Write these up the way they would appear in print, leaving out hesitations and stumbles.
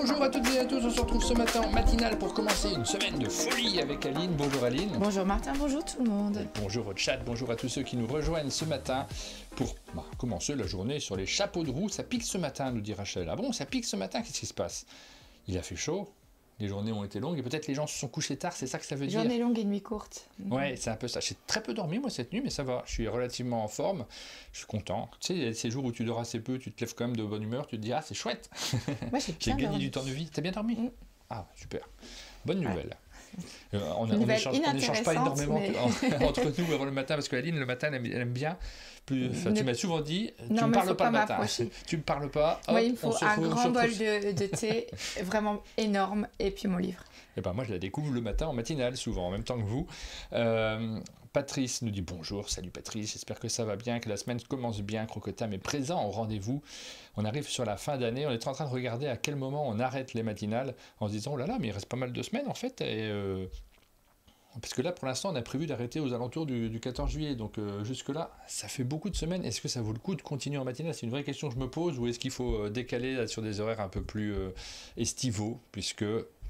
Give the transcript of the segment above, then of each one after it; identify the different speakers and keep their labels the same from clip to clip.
Speaker 1: Bonjour à toutes et à tous, on se retrouve ce matin en matinale pour commencer une semaine de folie avec Aline. Bonjour Aline.
Speaker 2: Bonjour Martin, bonjour tout le monde.
Speaker 1: Et bonjour au chat, bonjour à tous ceux qui nous rejoignent ce matin pour commencer la journée sur les chapeaux de roue. Ça pique ce matin, nous dit Rachel. Ah bon, ça pique ce matin, qu'est-ce qui se passe? Il a fait chaud, les journées ont été longues et peut-être les gens se sont couchés tard, c'est ça que ça veut dire?
Speaker 2: Journée longue et nuit courte.
Speaker 1: Ouais, c'est un peu ça. J'ai très peu dormi moi cette nuit, mais ça va. Je suis relativement en forme. Je suis content. Tu sais, il y a ces jours où tu dors assez peu, tu te lèves quand même de bonne humeur, tu te dis ah c'est chouette.
Speaker 2: Moi
Speaker 1: j'ai gagné du temps de vie. T'as bien dormi? Ah super. Bonne nouvelle. On n'échange pas énormément entre nous avant le matin parce que Aline le matin elle aime bien. Tu m'as souvent dit tu ne me parles pas le matin. Tu me parles pas. Hop,
Speaker 2: moi il me faut un grand bol de thé vraiment énorme et puis mon livre.
Speaker 1: Et ben moi je la découvre le matin en matinale souvent en même temps que vous. Patrice nous dit bonjour, salut Patrice, j'espère que ça va bien, que la semaine commence bien, Crocotam est présent au rendez-vous. On arrive sur la fin d'année, on est en train de regarder à quel moment on arrête les matinales en se disant oh là là mais il reste pas mal de semaines en fait parce que là pour l'instant on a prévu d'arrêter aux alentours du 14 juillet donc jusque là ça fait beaucoup de semaines. Est-ce que ça vaut le coup de continuer en matinale? C'est une vraie question que je me pose, ou est-ce qu'il faut décaler sur des horaires un peu plus estivaux, puisque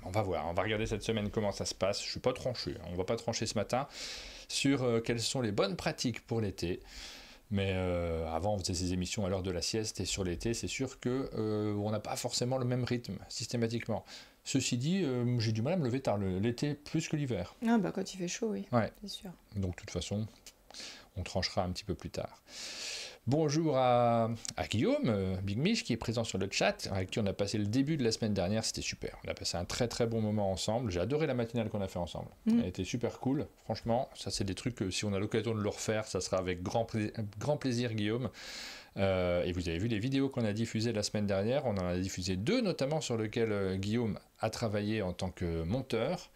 Speaker 1: on va voir, on va regarder cette semaine comment ça se passe. Je suis pas tranché, on va pas trancher ce matin sur quelles sont les bonnes pratiques pour l'été. Mais avant, on faisait ces émissions à l'heure de la sieste, et sur l'été, c'est sûr qu'on n'a pas forcément le même rythme, systématiquement. Ceci dit, j'ai du mal à me lever tard l'été plus que l'hiver.
Speaker 2: Ah bah quand il fait chaud, oui,
Speaker 1: ouais.
Speaker 2: C'est sûr.
Speaker 1: Donc de toute façon, on tranchera un petit peu plus tard. Bonjour à Guillaume, Big Mich, qui est présent sur le chat, avec qui on a passé le début de la semaine dernière, c'était super. On a passé un très très bon moment ensemble, j'ai adoré la matinale qu'on a fait ensemble. Elle était super cool, franchement, ça c'est des trucs que si on a l'occasion de le refaire, ça sera avec grand plaisir Guillaume. Et vous avez vu les vidéos qu'on a diffusées la semaine dernière, on en a diffusé 2 notamment sur lesquelles Guillaume a travaillé en tant que monteur.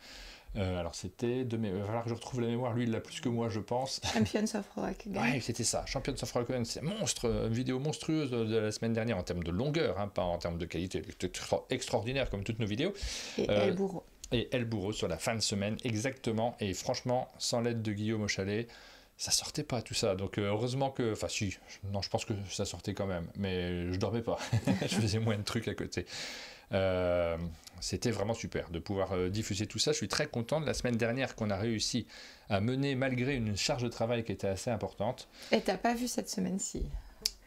Speaker 1: Alors c'était il va falloir que je retrouve la mémoire, lui il l'a plus que moi je pense.
Speaker 2: Champions of Rock.
Speaker 1: Ouais, c'était ça, Champions of Rock, c'est une vidéo monstrueuse de la semaine dernière en termes de longueur, hein, pas en termes de qualité, extraordinaire comme toutes nos vidéos.
Speaker 2: Et El Bourreau.
Speaker 1: Et El Bourreau sur la fin de semaine, exactement, et franchement, sans l'aide de Guillaume au chalet, ça sortait pas tout ça, donc heureusement que, enfin si, non je pense que ça sortait quand même, mais je dormais pas, je faisais moins de trucs à côté. C'était vraiment super de pouvoir diffuser tout ça. Je suis très content de la semaine dernière qu'on a réussi à mener malgré une charge de travail qui était assez importante.
Speaker 2: Et t'as pas vu cette semaine-ci?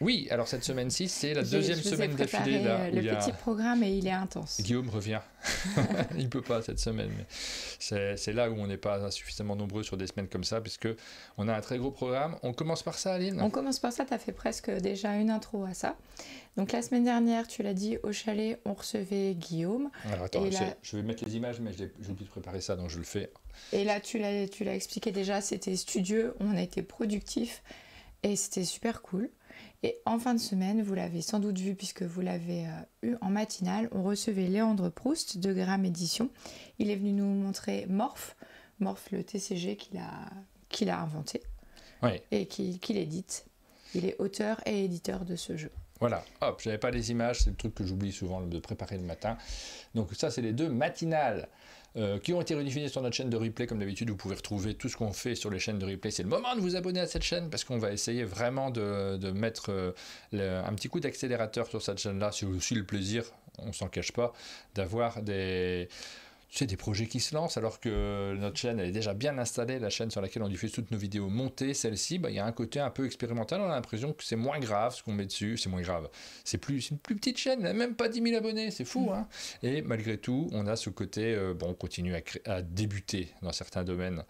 Speaker 1: Oui, alors cette semaine-ci, c'est la deuxième semaine d'affilée.
Speaker 2: Le petit programme et il est intense.
Speaker 1: Guillaume revient. Il ne peut pas cette semaine, mais c'est là où on n'est pas suffisamment nombreux sur des semaines comme ça, puisque on a un très gros programme. On commence par ça, Aline?
Speaker 2: On commence par ça, tu as fait presque déjà une intro à ça. Donc la semaine dernière, tu l'as dit, au chalet, on recevait Guillaume.
Speaker 1: Alors attends, je vais mettre les images, mais j'ai oublié de préparer ça, donc je le fais.
Speaker 2: Et là, tu l'as expliqué déjà, c'était studieux, on a été productifs et c'était super cool. Et en fin de semaine, vous l'avez sans doute vu puisque vous l'avez eu en matinale, on recevait Léandre Proust de Gramme Édition. Il est venu nous montrer Morph, le TCG qu'il a inventé et qu'il édite. Il est auteur et éditeur de ce jeu.
Speaker 1: Voilà, hop, j'avais pas les images, c'est le truc que j'oublie souvent de préparer le matin. Donc ça, c'est les 2 matinales qui ont été rediffusées sur notre chaîne de replay. Comme d'habitude, vous pouvez retrouver tout ce qu'on fait sur les chaînes de replay. C'est le moment de vous abonner à cette chaîne parce qu'on va essayer vraiment de mettre un petit coup d'accélérateur sur cette chaîne-là. C'est aussi le plaisir, on s'en cache pas, d'avoir des projets qui se lancent alors que notre chaîne elle est déjà bien installée, la chaîne sur laquelle on diffuse toutes nos vidéos montées. Celle-ci, il y a un côté un peu expérimental, on a l'impression que c'est moins grave ce qu'on met dessus, c'est moins grave. C'est une plus petite chaîne, elle n'a même pas 10 000 abonnés, c'est fou. Hein. Et malgré tout, on a ce côté, on continue à débuter dans certains domaines.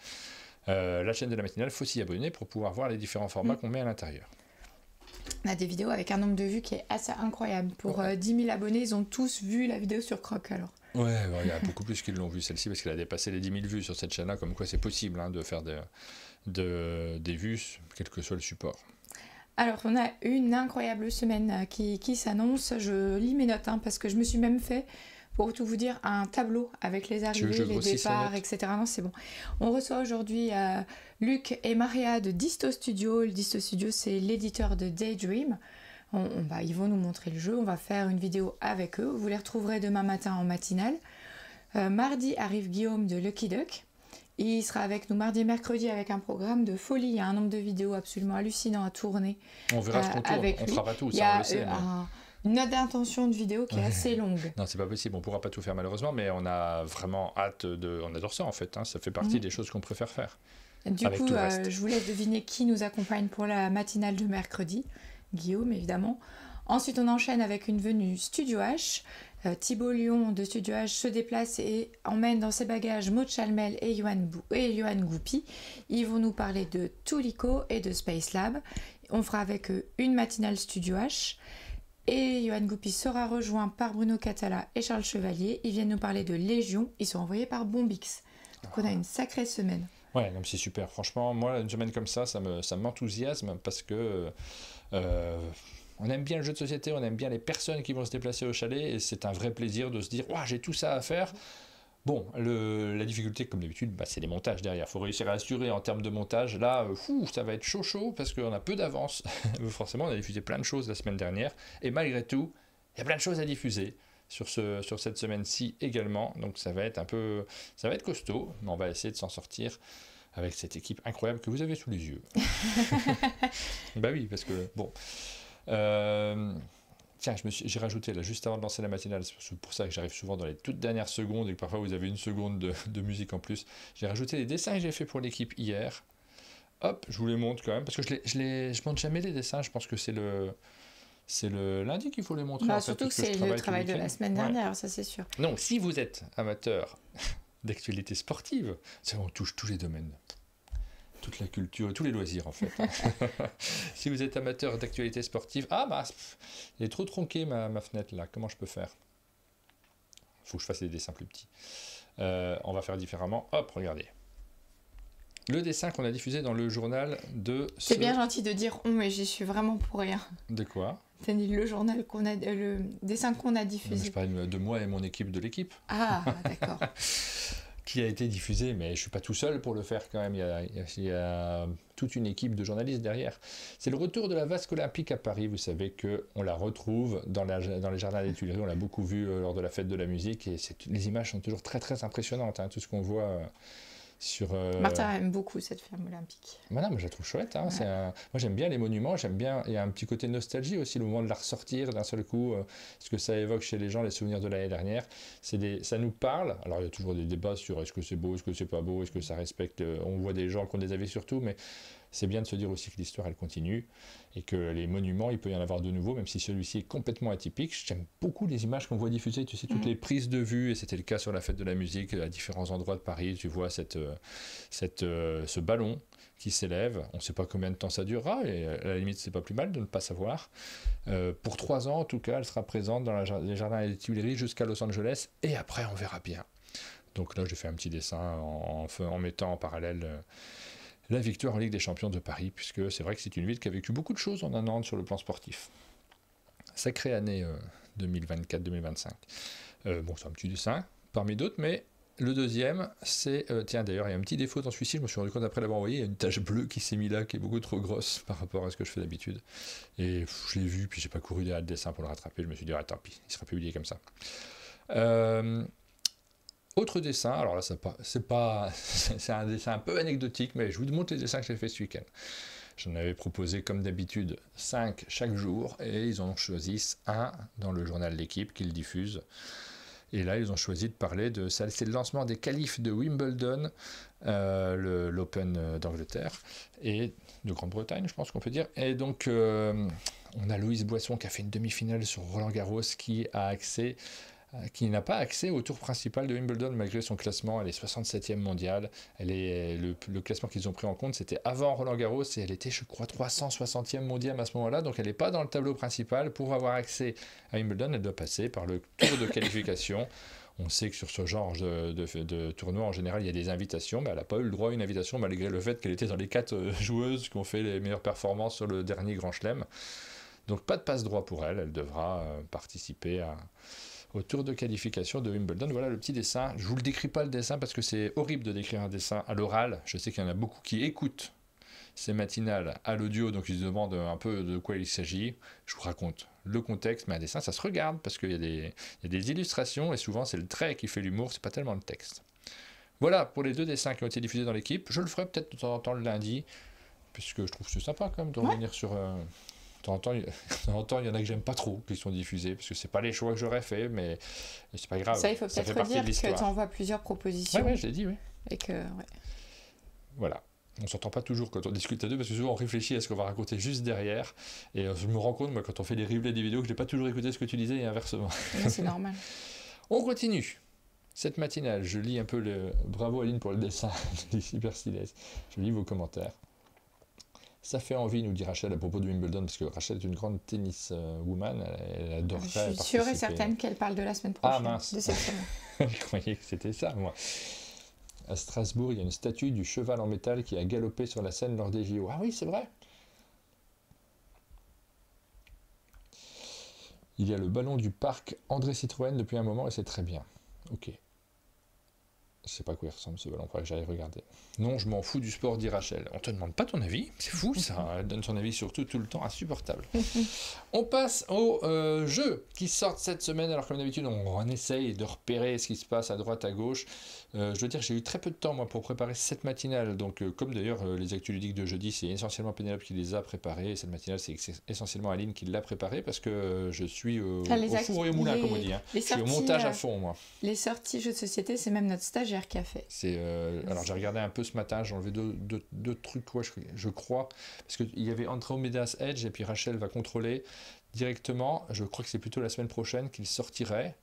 Speaker 1: La chaîne de la matinale, il faut s'y abonner pour pouvoir voir les différents formats qu'on met à l'intérieur.
Speaker 2: On a des vidéos avec un nombre de vues qui est assez incroyable. Pour 10 000 abonnés, ils ont tous vu la vidéo sur Croc alors.
Speaker 1: Ouais, il y a beaucoup plus qui l'ont vu celle-ci parce qu'elle a dépassé les 10 000 vues sur cette chaîne-là, comme quoi c'est possible de faire des vues, quel que soit le support.
Speaker 2: Alors, on a une incroyable semaine qui s'annonce. Je lis mes notes parce que je me suis même fait, pour tout vous dire, un tableau avec les arrivées, les départs, etc. Non, c'est bon. On reçoit aujourd'hui Luc et Maria de Disto Studio. Le Disto Studio, c'est l'éditeur de Daydream. Ils vont nous montrer le jeu, on va faire une vidéo avec eux. Vous les retrouverez demain matin en matinale. Mardi arrive Guillaume de Lucky Duck. Il sera avec nous mardi et mercredi avec un programme de folie. Il y a un nombre de vidéos absolument hallucinant à tourner.
Speaker 1: On verra ce qu'on tourne, on ne fera pas tout, ça on le sait.
Speaker 2: une note d'intention de vidéo qui est assez longue.
Speaker 1: Non, c'est pas possible, on pourra pas tout faire malheureusement, mais on a vraiment hâte on adore ça en fait, hein. Ça fait partie des choses qu'on préfère faire.
Speaker 2: Du coup, je vous laisse deviner qui nous accompagne pour la matinale de mercredi. Guillaume, évidemment. Ensuite, on enchaîne avec une venue Studio H. Thibaut Lyon de Studio H se déplace et emmène dans ses bagages Maud Chalmel et Yoann Goupy. Ils vont nous parler de Toulico et de Space Lab. On fera avec eux une matinale Studio H. Et Yoann Goupy sera rejoint par Bruno Catala et Charles Chevalier. Ils viennent nous parler de Légion. Ils sont envoyés par Bombix. Donc on a une sacrée semaine.
Speaker 1: Ouais, c'est super. Franchement, moi, une semaine comme ça m'enthousiasme parce que on aime bien le jeu de société, on aime bien les personnes qui vont se déplacer au chalet et c'est un vrai plaisir de se dire « j'ai tout ça à faire ». Bon, la difficulté, comme d'habitude, c'est les montages derrière. Il faut réussir à assurer en termes de montage. Là, ça va être chaud parce qu'on a peu d'avance. Forcément, on a diffusé plein de choses la semaine dernière. Et malgré tout, il y a plein de choses à diffuser sur cette semaine-ci également. Donc ça va être costaud, mais on va essayer de s'en sortir avec cette équipe incroyable que vous avez sous les yeux. Bah oui, parce que, bon... Tiens, j'ai rajouté là juste avant de lancer la matinale, c'est pour ça que j'arrive souvent dans les toutes dernières secondes et que parfois vous avez une seconde de musique en plus. J'ai rajouté les dessins que j'ai fait pour l'équipe hier. Hop, je vous les montre quand même parce que je montre jamais les dessins. Je pense que c'est le lundi qu'il faut les montrer. En
Speaker 2: surtout
Speaker 1: fait,
Speaker 2: que c'est le travail de la semaine dernière, ça c'est sûr.
Speaker 1: Donc, si vous êtes amateur d'actualité sportive, on touche tous les domaines. Toute la culture, tous les loisirs en fait. Si vous êtes amateur d'actualité sportive, il est trop tronqué ma fenêtre là, comment je peux faire? Il faut que je fasse des dessins plus petits. On va faire différemment. Hop, regardez. Le dessin qu'on a diffusé dans le journal de...
Speaker 2: C'est bien gentil de dire on, mais j'y suis vraiment pour rien.
Speaker 1: De quoi?
Speaker 2: T'as dit le dessin qu'on a diffusé.
Speaker 1: Je parle de moi et mon équipe de l'équipe.
Speaker 2: Ah, d'accord.
Speaker 1: Qui a été diffusé, mais je ne suis pas tout seul pour le faire quand même, il y a toute une équipe de journalistes derrière. C'est le retour de la vasque olympique à Paris, vous savez qu'on la retrouve dans les jardins des Tuileries, on l'a beaucoup vu lors de la fête de la musique, et les images sont toujours très très impressionnantes, hein, tout ce qu'on voit sur...
Speaker 2: Martha aime beaucoup cette ferme olympique.
Speaker 1: Voilà, mais je la trouve chouette, hein, moi j'aime bien les monuments, il y a un petit côté nostalgie aussi, le moment de la ressortir d'un seul coup, ce que ça évoque chez les gens, les souvenirs de l'année dernière, ça nous parle. Alors il y a toujours des débats sur est-ce que c'est beau, est-ce que c'est pas beau, est-ce que ça respecte, on voit des gens qui ont des avis sur tout, mais c'est bien de se dire aussi que l'histoire elle continue et que les monuments il peut y en avoir de nouveaux, même si celui-ci est complètement atypique. J'aime beaucoup les images qu'on voit diffusées, tu sais, toutes les prises de vue, et c'était le cas sur la fête de la musique à différents endroits de Paris. Tu vois ce ballon qui s'élève, on ne sait pas combien de temps ça durera, et à la limite c'est pas plus mal de ne pas savoir. Pour 3 ans en tout cas, elle sera présente dans les jardins des Tuileries jusqu'à Los Angeles, et après on verra bien. Donc là j'ai fait un petit dessin en mettant en parallèle la victoire en Ligue des Champions de Paris, puisque c'est vrai que c'est une ville qui a vécu beaucoup de choses en un an sur le plan sportif. Sacrée année 2024-2025. C'est un petit dessin parmi d'autres, mais le deuxième, c'est... tiens, d'ailleurs, il y a un petit défaut dans celui-ci, je me suis rendu compte après l'avoir envoyé, il y a une tache bleue qui s'est mise là, qui est beaucoup trop grosse par rapport à ce que je fais d'habitude. Et je l'ai vu, puis j'ai pas couru derrière le dessin pour le rattraper, je me suis dit, tant pis, il sera publié comme ça. Autre dessin, alors là, c'est un dessin un peu anecdotique, mais je vous montre les dessins que j'ai fait ce week-end. J'en avais proposé, comme d'habitude, 5 chaque jour, et ils en choisissent un dans le journal L'Équipe qu'ils diffusent. Et là, ils ont choisi de parler de ça. C'est le lancement des qualifs de Wimbledon, l'Open d'Angleterre et de Grande-Bretagne, je pense qu'on peut dire. Et donc, on a Louise Boisson qui a fait une demi-finale sur Roland-Garros, qui n'a pas accès au tour principal de Wimbledon malgré son classement. Elle est 67e mondiale. Le classement qu'ils ont pris en compte, c'était avant Roland-Garros et elle était, je crois, 360e mondiale à ce moment-là. Donc elle n'est pas dans le tableau principal. Pour avoir accès à Wimbledon, elle doit passer par le tour de qualification. On sait que sur ce genre de tournoi, en général, il y a des invitations, mais elle n'a pas eu le droit à une invitation malgré le fait qu'elle était dans les 4 joueuses qui ont fait les meilleures performances sur le dernier Grand Chelem. Donc pas de passe-droit pour elle. Elle devra participer au tour de qualification de Wimbledon. Voilà le petit dessin. Je ne vous le décris pas le dessin parce que c'est horrible de décrire un dessin à l'oral. Je sais qu'il y en a beaucoup qui écoutent ces matinales à l'audio, donc ils se demandent un peu de quoi il s'agit. Je vous raconte le contexte, mais un dessin, ça se regarde parce qu'il y a des illustrations et souvent c'est le trait qui fait l'humour, c'est pas tellement le texte. Voilà pour les 2 dessins qui ont été diffusés dans l'équipe. Je le ferai peut-être de temps en temps le lundi, puisque je trouve que c'est sympa quand même de revenir sur De temps en temps, il y en a que j'aime pas trop qui sont diffusés parce que c'est pas les choix que j'aurais fait, mais c'est pas grave.
Speaker 2: Ça, il faut peut-être dire que tu envoies plusieurs propositions.
Speaker 1: Ouais, je l'ai dit, oui.
Speaker 2: Et que, ouais.
Speaker 1: Voilà. On s'entend pas toujours quand on discute à deux parce que souvent on réfléchit à ce qu'on va raconter juste derrière. Et je me rends compte, moi, quand on fait des replays des vidéos, que je n'ai pas toujours écouté ce que tu disais et inversement.
Speaker 2: Oui, c'est normal.
Speaker 1: On continue. Cette matinale, je lis un peu le... Bravo Aline pour le dessin, c'est super stylé. Je lis vos commentaires. Ça fait envie, nous dit Rachel à propos de Wimbledon, parce que Rachel est une grande tennis woman, elle adorerait participer.
Speaker 2: Je suis sûre et certaine qu'elle parle de la semaine prochaine.
Speaker 1: Ah mince,
Speaker 2: de cette semaine.
Speaker 1: Je croyais que c'était ça, moi. À Strasbourg, il y a une statue du cheval en métal qui a galopé sur la scène lors des JO. Ah oui, c'est vrai. Il y a le ballon du parc André Citroën depuis un moment et c'est très bien. Ok. Je sais pas à quoi il ressemble ce ballon, il faudrait que j'aille regarder. Non, je m'en fous du sport, dit Rachel. On te demande pas ton avis, c'est fou ça. Elle donne son avis surtout tout le temps, insupportable. On passe aux jeux qui sortent cette semaine. Alors comme d'habitude, on essaye de repérer ce qui se passe à droite, à gauche. Je dois dire que j'ai eu très peu de temps moi pour préparer cette matinale. Donc comme d'ailleurs les actus ludiques de jeudi, c'est essentiellement Pénélope qui les a préparées. Et cette matinale, c'est essentiellement Aline qui l'a préparée parce que je suis au four et au moulin, comme on dit. Hein. Je suis au montage à fond, moi.
Speaker 2: Les sorties jeux de société, c'est même notre stagiaire qui a fait.
Speaker 1: Alors j'ai regardé un peu ce matin, j'ai enlevé deux trucs, je crois, parce qu'il y avait Andromeda's Edge et puis Rachel va contrôler directement. Je crois que c'est plutôt la semaine prochaine qu'il sortirait.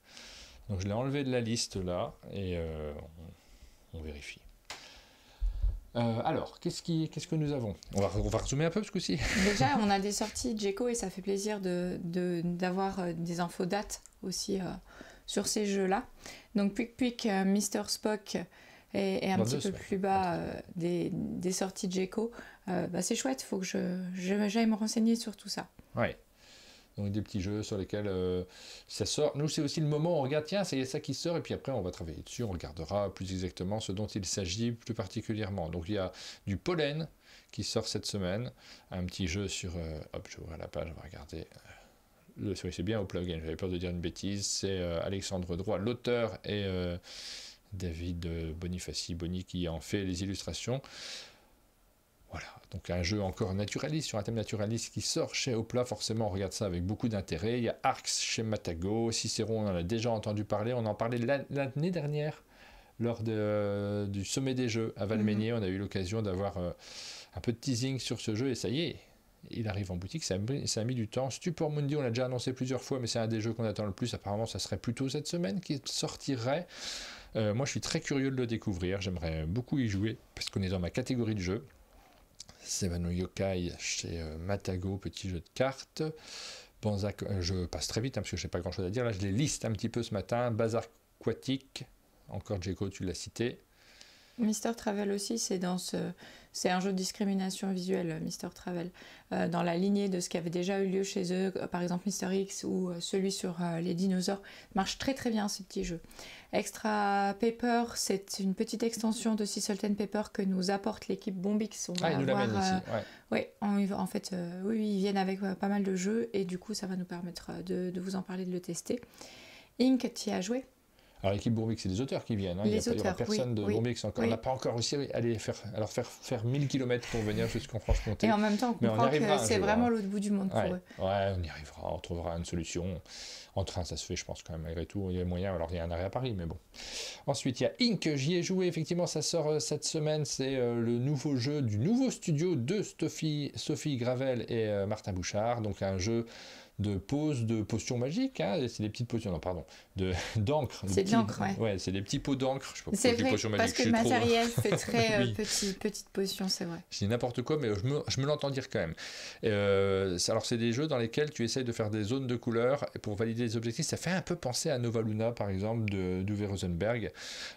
Speaker 1: Donc je l'ai enlevé de la liste là et on vérifie. Alors, qu'est-ce que nous avons ? On va résumer un peu ce coup-ci.
Speaker 2: Déjà, on a des sorties Djeco et ça fait plaisir d'avoir des infos dates aussi sur ces jeux-là. Donc Pouic Mr. Spock et un petit peu plus bas des sorties Djeco. C'est chouette, il faut que j'aille me renseigner sur tout ça.
Speaker 1: Ouais. Donc des petits jeux sur lesquels ça sort. Nous, c'est aussi le moment où on regarde, tiens, c'est ça qui sort, et puis après, on va travailler dessus, on regardera plus exactement ce dont il s'agit plus particulièrement. Donc il y a du Pollen qui sort cette semaine, un petit jeu sur... hop, je ouvre la page, on va regarder... c'est bien au plugin, j'avais peur de dire une bêtise, c'est Alexandre Droit, l'auteur, et David Boni qui en fait les illustrations. Voilà, donc un jeu encore naturaliste, sur un thème naturaliste qui sort chez Hopla, forcément on regarde ça avec beaucoup d'intérêt. Il y a Arx chez Matago, Cicéron on en a déjà entendu parler, on en parlait l'année dernière lors du sommet des jeux à Valménier, on a eu l'occasion d'avoir un peu de teasing sur ce jeu et ça y est, il arrive en boutique, ça a mis du temps. Stupor Mundi, on l'a déjà annoncé plusieurs fois, mais c'est un des jeux qu'on attend le plus, apparemment ça serait plutôt cette semaine qu'il sortirait. Moi je suis très curieux de le découvrir, j'aimerais beaucoup y jouer, parce qu'on est dans ma catégorie de jeux. Sevano Yokai chez Matago, petit jeu de cartes. Banzak, je passe très vite parce que je n'ai pas grand chose à dire. Là, je les liste un petit peu ce matin. Bazar Aquatique, encore Djeco, tu l'as cité.
Speaker 2: Mister Travel aussi, c'est un jeu de discrimination visuelle, Mister Travel, dans la lignée de ce qui avait déjà eu lieu chez eux, par exemple Mister X ou celui sur les dinosaures. Marche très très bien ce petit jeu. Extra Paper, c'est une petite extension de Sea Salt and Pepper que nous apporte l'équipe Bombix.
Speaker 1: Ils nous l'amènent ici. Ouais.
Speaker 2: En fait, ils viennent avec pas mal de jeux et du coup ça va nous permettre de vous en parler, de le tester. Inc, tu y as joué ?
Speaker 1: Alors l'équipe Bombix, c'est des auteurs qui viennent. Il n'y aura personne de Bombix encore. On n'a pas encore réussi à aller faire 1000 km pour venir jusqu'en Franche-Comté.
Speaker 2: Et en même temps, on comprend que c'est vraiment l'autre bout du monde pour eux.
Speaker 1: Ouais, on y arrivera, on trouvera une solution. En train, ça se fait, je pense, quand même, malgré tout. Il y a moyen, alors il y a un arrêt à Paris, mais bon. Ensuite, il y a Inc. J'y ai joué, effectivement, ça sort cette semaine. C'est le nouveau jeu du nouveau studio de Sophie Gravel et Martin Bouchard. Donc un jeu de potions magiques, c'est des petites potions, d'encre.
Speaker 2: C'est de l'encre,
Speaker 1: ouais. C'est des petits pots d'encre. Je sais pas
Speaker 2: c'est
Speaker 1: pourquoi
Speaker 2: vrai,
Speaker 1: potions
Speaker 2: parce
Speaker 1: magiques.
Speaker 2: Que Matériel fait très petite potion, c'est vrai.
Speaker 1: Je dis n'importe quoi, mais je me l'entends dire quand même. Alors, c'est des jeux dans lesquels tu essayes de faire des zones de couleurs pour valider les objectifs. Ça fait un peu penser à Nova Luna, par exemple, d'Uwe Rosenberg.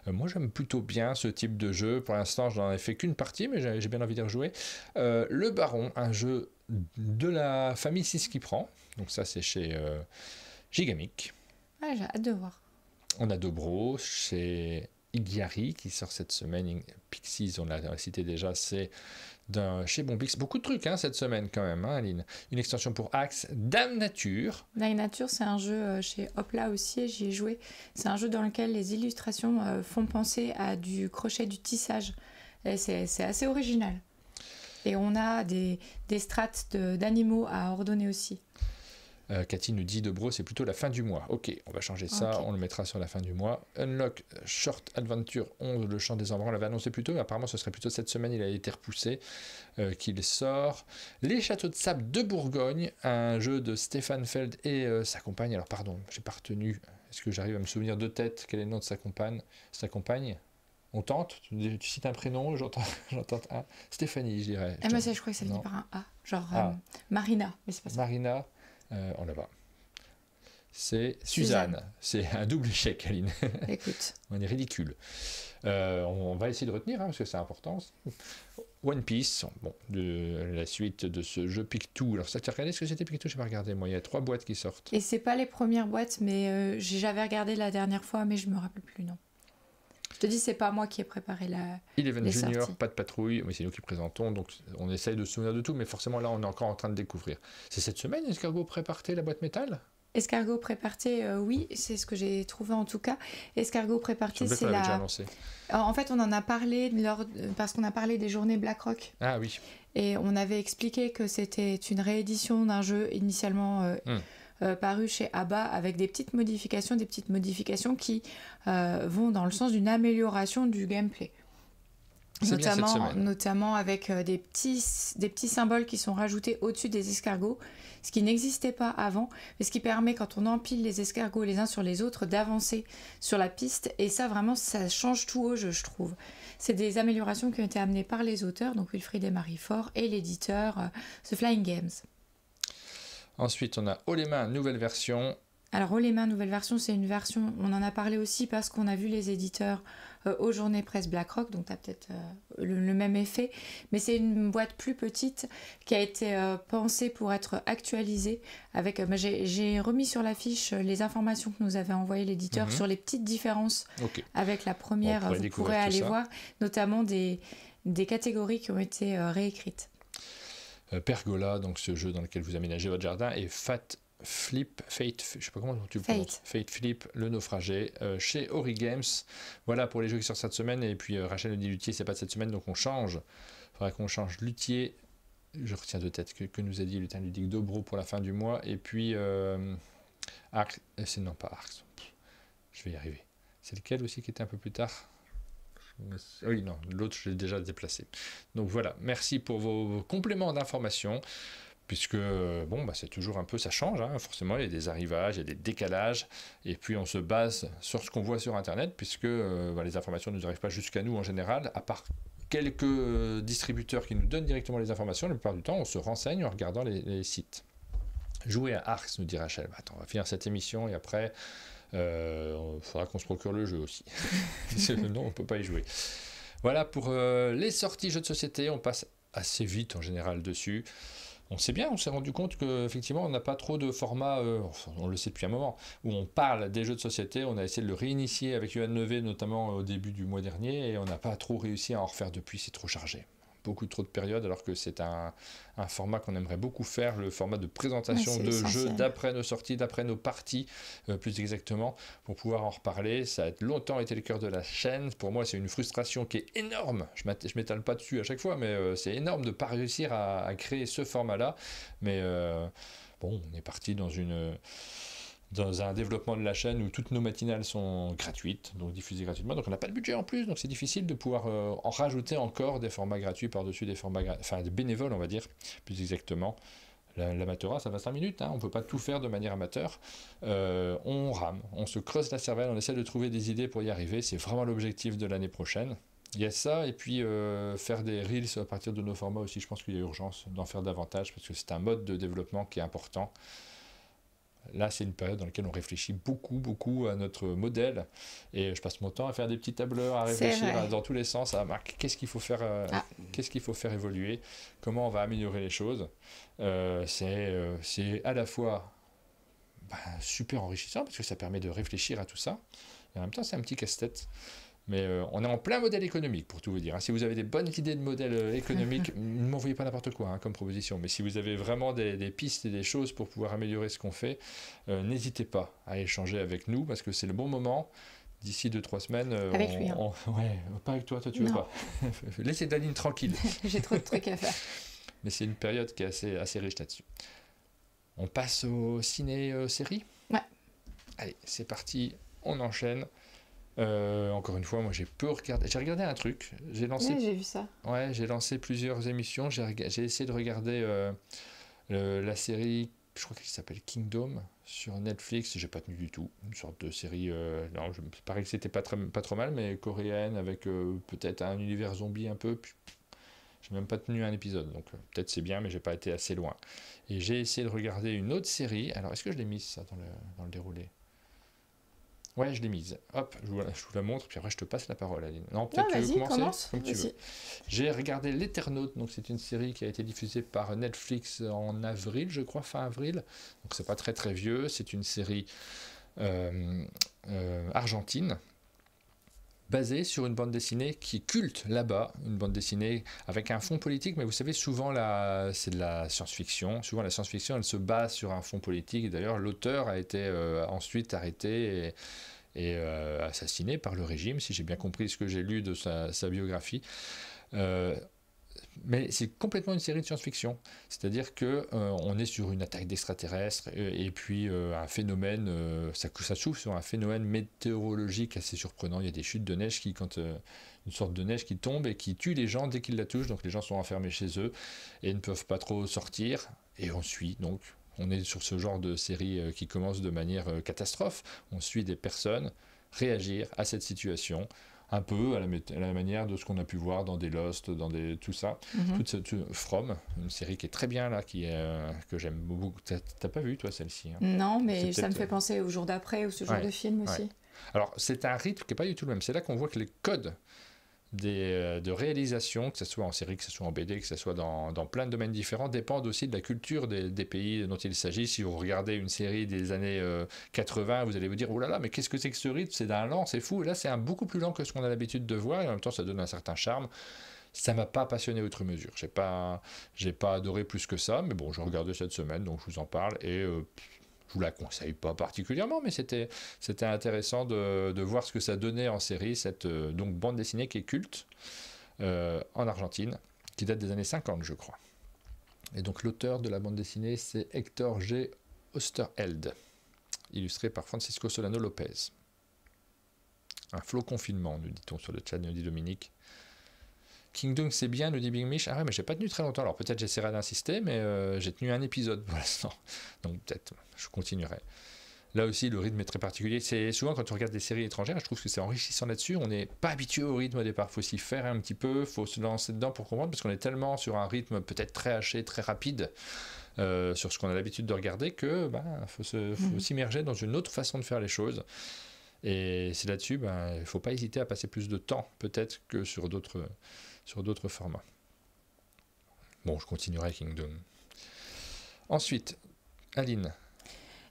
Speaker 1: Moi, j'aime plutôt bien ce type de jeu. Pour l'instant, je n'en ai fait qu'une partie, mais j'ai bien envie d'y rejouer. Le Baron, un jeu de la famille 6 qui prend. Donc ça, c'est chez Gigamic.
Speaker 2: Ouais, j'ai hâte de voir.
Speaker 1: On a Dobro chez Ighiari qui sort cette semaine. Pixies, on l'a cité déjà, c'est chez Bombix. Beaucoup de trucs cette semaine quand même, Aline. Une extension pour Axe. Dame Nature. Dame
Speaker 2: Nature, c'est un jeu chez Hopla aussi, j'y ai joué. C'est un jeu dans lequel les illustrations font penser à du crochet, du tissage. Et c'est assez original. Et on a des strates d'animaux à ordonner aussi.
Speaker 1: Cathy nous dit Dobro, c'est plutôt la fin du mois. Ok, on va changer ça, on le mettra sur la fin du mois. Unlock Short Adventure 11, le chant des embruns, on l'avait annoncé plus tôt, mais apparemment ce serait plutôt cette semaine, il a été repoussé, qu'il sort. Les Châteaux de Sable de Bourgogne, un jeu de Stéphane Feld et sa compagne. Alors pardon, j'ai pas retenu, est-ce que j'arrive à me souvenir de tête quel est le nom de sa compagne? On tente, tu cites un prénom, j'entends un. Stéphanie, je dirais.
Speaker 2: Moi, je crois que ça finit par un A, genre Marina, mais c'est pas ça.
Speaker 1: Marina. On la voit. C'est Suzanne. C'est un double échec, Aline.
Speaker 2: Écoute.
Speaker 1: On est ridicule. On va essayer de retenir, parce que c'est important. One Piece, de la suite de ce jeu Pictou. Alors, ça, tu as regardé ce que c'était Pictou? Je n'ai pas regardé, moi. Il y a 3 boîtes qui sortent.
Speaker 2: Et c'est pas les premières boîtes, mais j'avais regardé la dernière fois, mais je me rappelle plus, non. Je te dis, c'est pas moi qui ai préparé
Speaker 1: Eleven Junior, sorties. Pas de patrouille, mais c'est nous qui présentons, donc on essaye de se souvenir de tout, mais forcément là, on est encore en train de découvrir. C'est cette semaine, Escargot Préparté, la boîte métal?
Speaker 2: Escargot Préparté, oui, c'est ce que j'ai trouvé en tout cas. Escargot Préparté, c'est
Speaker 1: la... déjà annoncé.
Speaker 2: En fait, on en a parlé parce qu'on a parlé des journées BlackRock.
Speaker 1: Ah oui.
Speaker 2: Et on avait expliqué que c'était une réédition d'un jeu initialement... paru chez ABBA avec des petites modifications qui vont dans le sens d'une amélioration du gameplay. Notamment avec des petits symboles qui sont rajoutés au-dessus des escargots, ce qui n'existait pas avant, mais ce qui permet, quand on empile les escargots les uns sur les autres, d'avancer sur la piste. Et ça, vraiment, ça change tout au jeu, je trouve. C'est des améliorations qui ont été amenées par les auteurs, donc Wilfried et Marie Faure, et l'éditeur The Flying Games.
Speaker 1: Ensuite, on a Haut les mains, nouvelle version.
Speaker 2: Alors, Haut les mains, nouvelle version, c'est une version, on en a parlé aussi parce qu'on a vu les éditeurs aux journées presse BlackRock, donc tu as peut-être le même effet. Mais c'est une boîte plus petite qui a été pensée pour être actualisée. J'ai remis sur l'affiche les informations que nous avait envoyées l'éditeur sur les petites différences avec la première. Vous pourrez aller voir, notamment des catégories qui ont été réécrites.
Speaker 1: Pergola, donc ce jeu dans lequel vous aménagez votre jardin, et Fate Flip, je sais pas comment tu le prononces. Fate Flip, le naufragé, chez Ori Games. Voilà pour les jeux qui sortent cette semaine. Et puis Rachel nous dit Luthier, c'est pas de cette semaine, donc on change. Il faudra qu'on change Luthier. Je retiens de tête que nous a dit Lutin Ludique Dobro pour la fin du mois. Et puis Arx, non pas Arx. Je vais y arriver. C'est lequel aussi qui était un peu plus tard? Oui, non, l'autre, je l'ai déjà déplacé. Donc voilà, merci pour vos compléments d'information, puisque, c'est toujours un peu, ça change, hein, forcément, il y a des arrivages, il y a des décalages, et puis on se base sur ce qu'on voit sur Internet, puisque les informations ne nous arrivent pas jusqu'à nous en général, à part quelques distributeurs qui nous donnent directement les informations, la plupart du temps, on se renseigne en regardant les sites. Jouer à Arx, nous dit Rachel. Attends, on va finir cette émission, et après... il faudra qu'on se procure le jeu aussi. Non, on ne peut pas y jouer. Voilà pour les sorties jeux de société. On passe assez vite en général dessus. On s'est rendu compte qu'effectivement on n'a pas trop de formats, on le sait depuis un moment, où on parle des jeux de société. On a essayé de le réinitier avec Yoann Levé notamment au début du mois dernier, et on n'a pas trop réussi à en refaire depuis, c'est trop chargé. Beaucoup trop de périodes, alors que c'est un format qu'on aimerait beaucoup faire, le format de présentation de jeux d'après nos sorties, d'après nos parties, plus exactement, pour pouvoir en reparler. Ça a longtemps été le cœur de la chaîne. Pour moi, c'est une frustration qui est énorme. Je m'étale pas dessus à chaque fois, mais c'est énorme de ne pas réussir à créer ce format-là. Mais on est parti dans un développement de la chaîne où toutes nos matinales sont gratuites, donc diffusées gratuitement, donc on n'a pas de budget en plus, donc c'est difficile de pouvoir en rajouter encore des formats gratuits par-dessus des formats des bénévoles, on va dire, plus exactement. L'amateurat, ça va 5 minutes, hein, on ne peut pas tout faire de manière amateur. On rame, on se creuse la cervelle, on essaie de trouver des idées pour y arriver, c'est vraiment l'objectif de l'année prochaine. Il y a ça, et puis faire des reels à partir de nos formats aussi, je pense qu'il y a urgence d'en faire davantage, parce que c'est un mode de développement qui est important. Là, c'est une période dans laquelle on réfléchit beaucoup à notre modèle, et je passe mon temps à faire des petits tableurs, à réfléchir dans tous les sens, à qu'est-ce qu'il faut faire évoluer, comment on va améliorer les choses. C'est à la fois super enrichissant parce que ça permet de réfléchir à tout ça, et en même temps c'est un petit casse-tête. Mais on est en plein modèle économique, pour tout vous dire. Si vous avez des bonnes idées de modèle économique, ne m'envoyez pas n'importe quoi comme proposition. Mais si vous avez vraiment des pistes et des choses pour pouvoir améliorer ce qu'on fait, n'hésitez pas à échanger avec nous, parce que c'est le bon moment. d'ici 2-3 semaines...
Speaker 2: avec lui.
Speaker 1: Ouais, pas avec toi, tu veux pas. Laissez Daline tranquille.
Speaker 2: J'ai trop de trucs à faire.
Speaker 1: Mais c'est une période qui est assez riche là-dessus. On passe au ciné-série ?
Speaker 2: Ouais.
Speaker 1: Allez, c'est parti, on enchaîne. Encore une fois, moi j'ai peu regardé. J'ai regardé un truc. J'ai
Speaker 2: vu ça.
Speaker 1: Ouais, j'ai lancé plusieurs émissions. J'ai essayé de regarder la série, je crois qu'elle s'appelle Kingdom, sur Netflix. J'ai pas tenu du tout. Une sorte de série. Non, je me paraît que c'était pas trop mal, mais coréenne, avec peut-être un univers zombie un peu. Puis, j'ai même pas tenu un épisode, donc peut-être c'est bien, mais j'ai pas été assez loin. Et j'ai essayé de regarder une autre série. Alors, est-ce que je l'ai mise ça dans le déroulé ? Ouais, je l'ai mise. Hop, je vous la montre, puis après je te passe la parole, Aline. Non, peut-être tu veux commencer comme tu veux. J'ai regardé L'Éternaute, donc c'est une série qui a été diffusée par Netflix en avril, je crois, fin avril. Donc c'est pas très très vieux, c'est une série argentine, basée sur une bande dessinée qui est culte là-bas, une bande dessinée avec un fond politique, mais vous savez, souvent c'est de la science-fiction. Souvent la science-fiction, elle se base sur un fond politique, et d'ailleurs l'auteur a été ensuite arrêté et assassiné par le régime, si j'ai bien compris ce que j'ai lu de sa biographie. Mais c'est complètement une série de science-fiction, c'est-à-dire que on est sur une attaque d'extraterrestres et puis un phénomène, ça s'ouvre sur un phénomène météorologique assez surprenant. Il y a des chutes de neige une sorte de neige qui tombe et qui tue les gens dès qu'ils la touchent, donc les gens sont enfermés chez eux et ne peuvent pas trop sortir, et on suit donc. On est sur ce genre de série qui commence de manière catastrophe. On suit des personnes réagir à cette situation, un peu à la manière de ce qu'on a pu voir dans des Lost, tout ça. From, une série qui est très bien là, que j'aime beaucoup. T'as pas vu toi celle-ci ?
Speaker 2: Non, mais ça me fait penser au jour d'après ou ce genre de film aussi.
Speaker 1: Alors c'est un rythme qui n'est pas du tout le même. C'est là qu'on voit que les codes de réalisation, que ce soit en série, que ce soit en BD, que ce soit dans plein de domaines différents, dépendent aussi de la culture des pays dont il s'agit. Si vous regardez une série des années 80, vous allez vous dire « Oh là là, mais qu'est-ce que c'est que ce rythme ? C'est d'un lent, c'est fou !» Et là, c'est beaucoup plus lent que ce qu'on a l'habitude de voir, et en même temps, ça donne un certain charme. Ça m'a pas passionné outre mesure. J'ai pas adoré plus que ça, mais bon, j'ai regardé cette semaine, donc je vous en parle, et je vous la conseille pas particulièrement, mais c'était intéressant de voir ce que ça donnait en série, cette donc bande dessinée qui est culte en Argentine, qui date des années 50, je crois. Et donc l'auteur de la bande dessinée, c'est Hector G. Oesterheld, illustré par Francisco Solano Lopez. Un flot confinement, nous dit-on sur le chat, nous dit Dominique. Kingdom, c'est bien, nous dit Big Mich. Ah ouais, mais j'ai pas tenu très longtemps, alors peut-être j'essaierai d'insister, mais j'ai tenu un épisode pour l'instant. Donc peut-être, je continuerai. Là aussi, le rythme est très particulier. C'est souvent quand on regarde des séries étrangères, je trouve que c'est enrichissant là-dessus. On n'est pas habitué au rythme au départ. Il faut s'y faire un petit peu, il faut se lancer dedans pour comprendre, parce qu'on est tellement sur un rythme peut-être très haché, très rapide, sur ce qu'on a l'habitude de regarder, que faut s'immerger dans une autre façon de faire les choses. Et c'est là-dessus, il ne faut pas hésiter à passer plus de temps, peut-être, que sur d'autres formats. Bon, je continuerai Kingdom. Ensuite, Aline.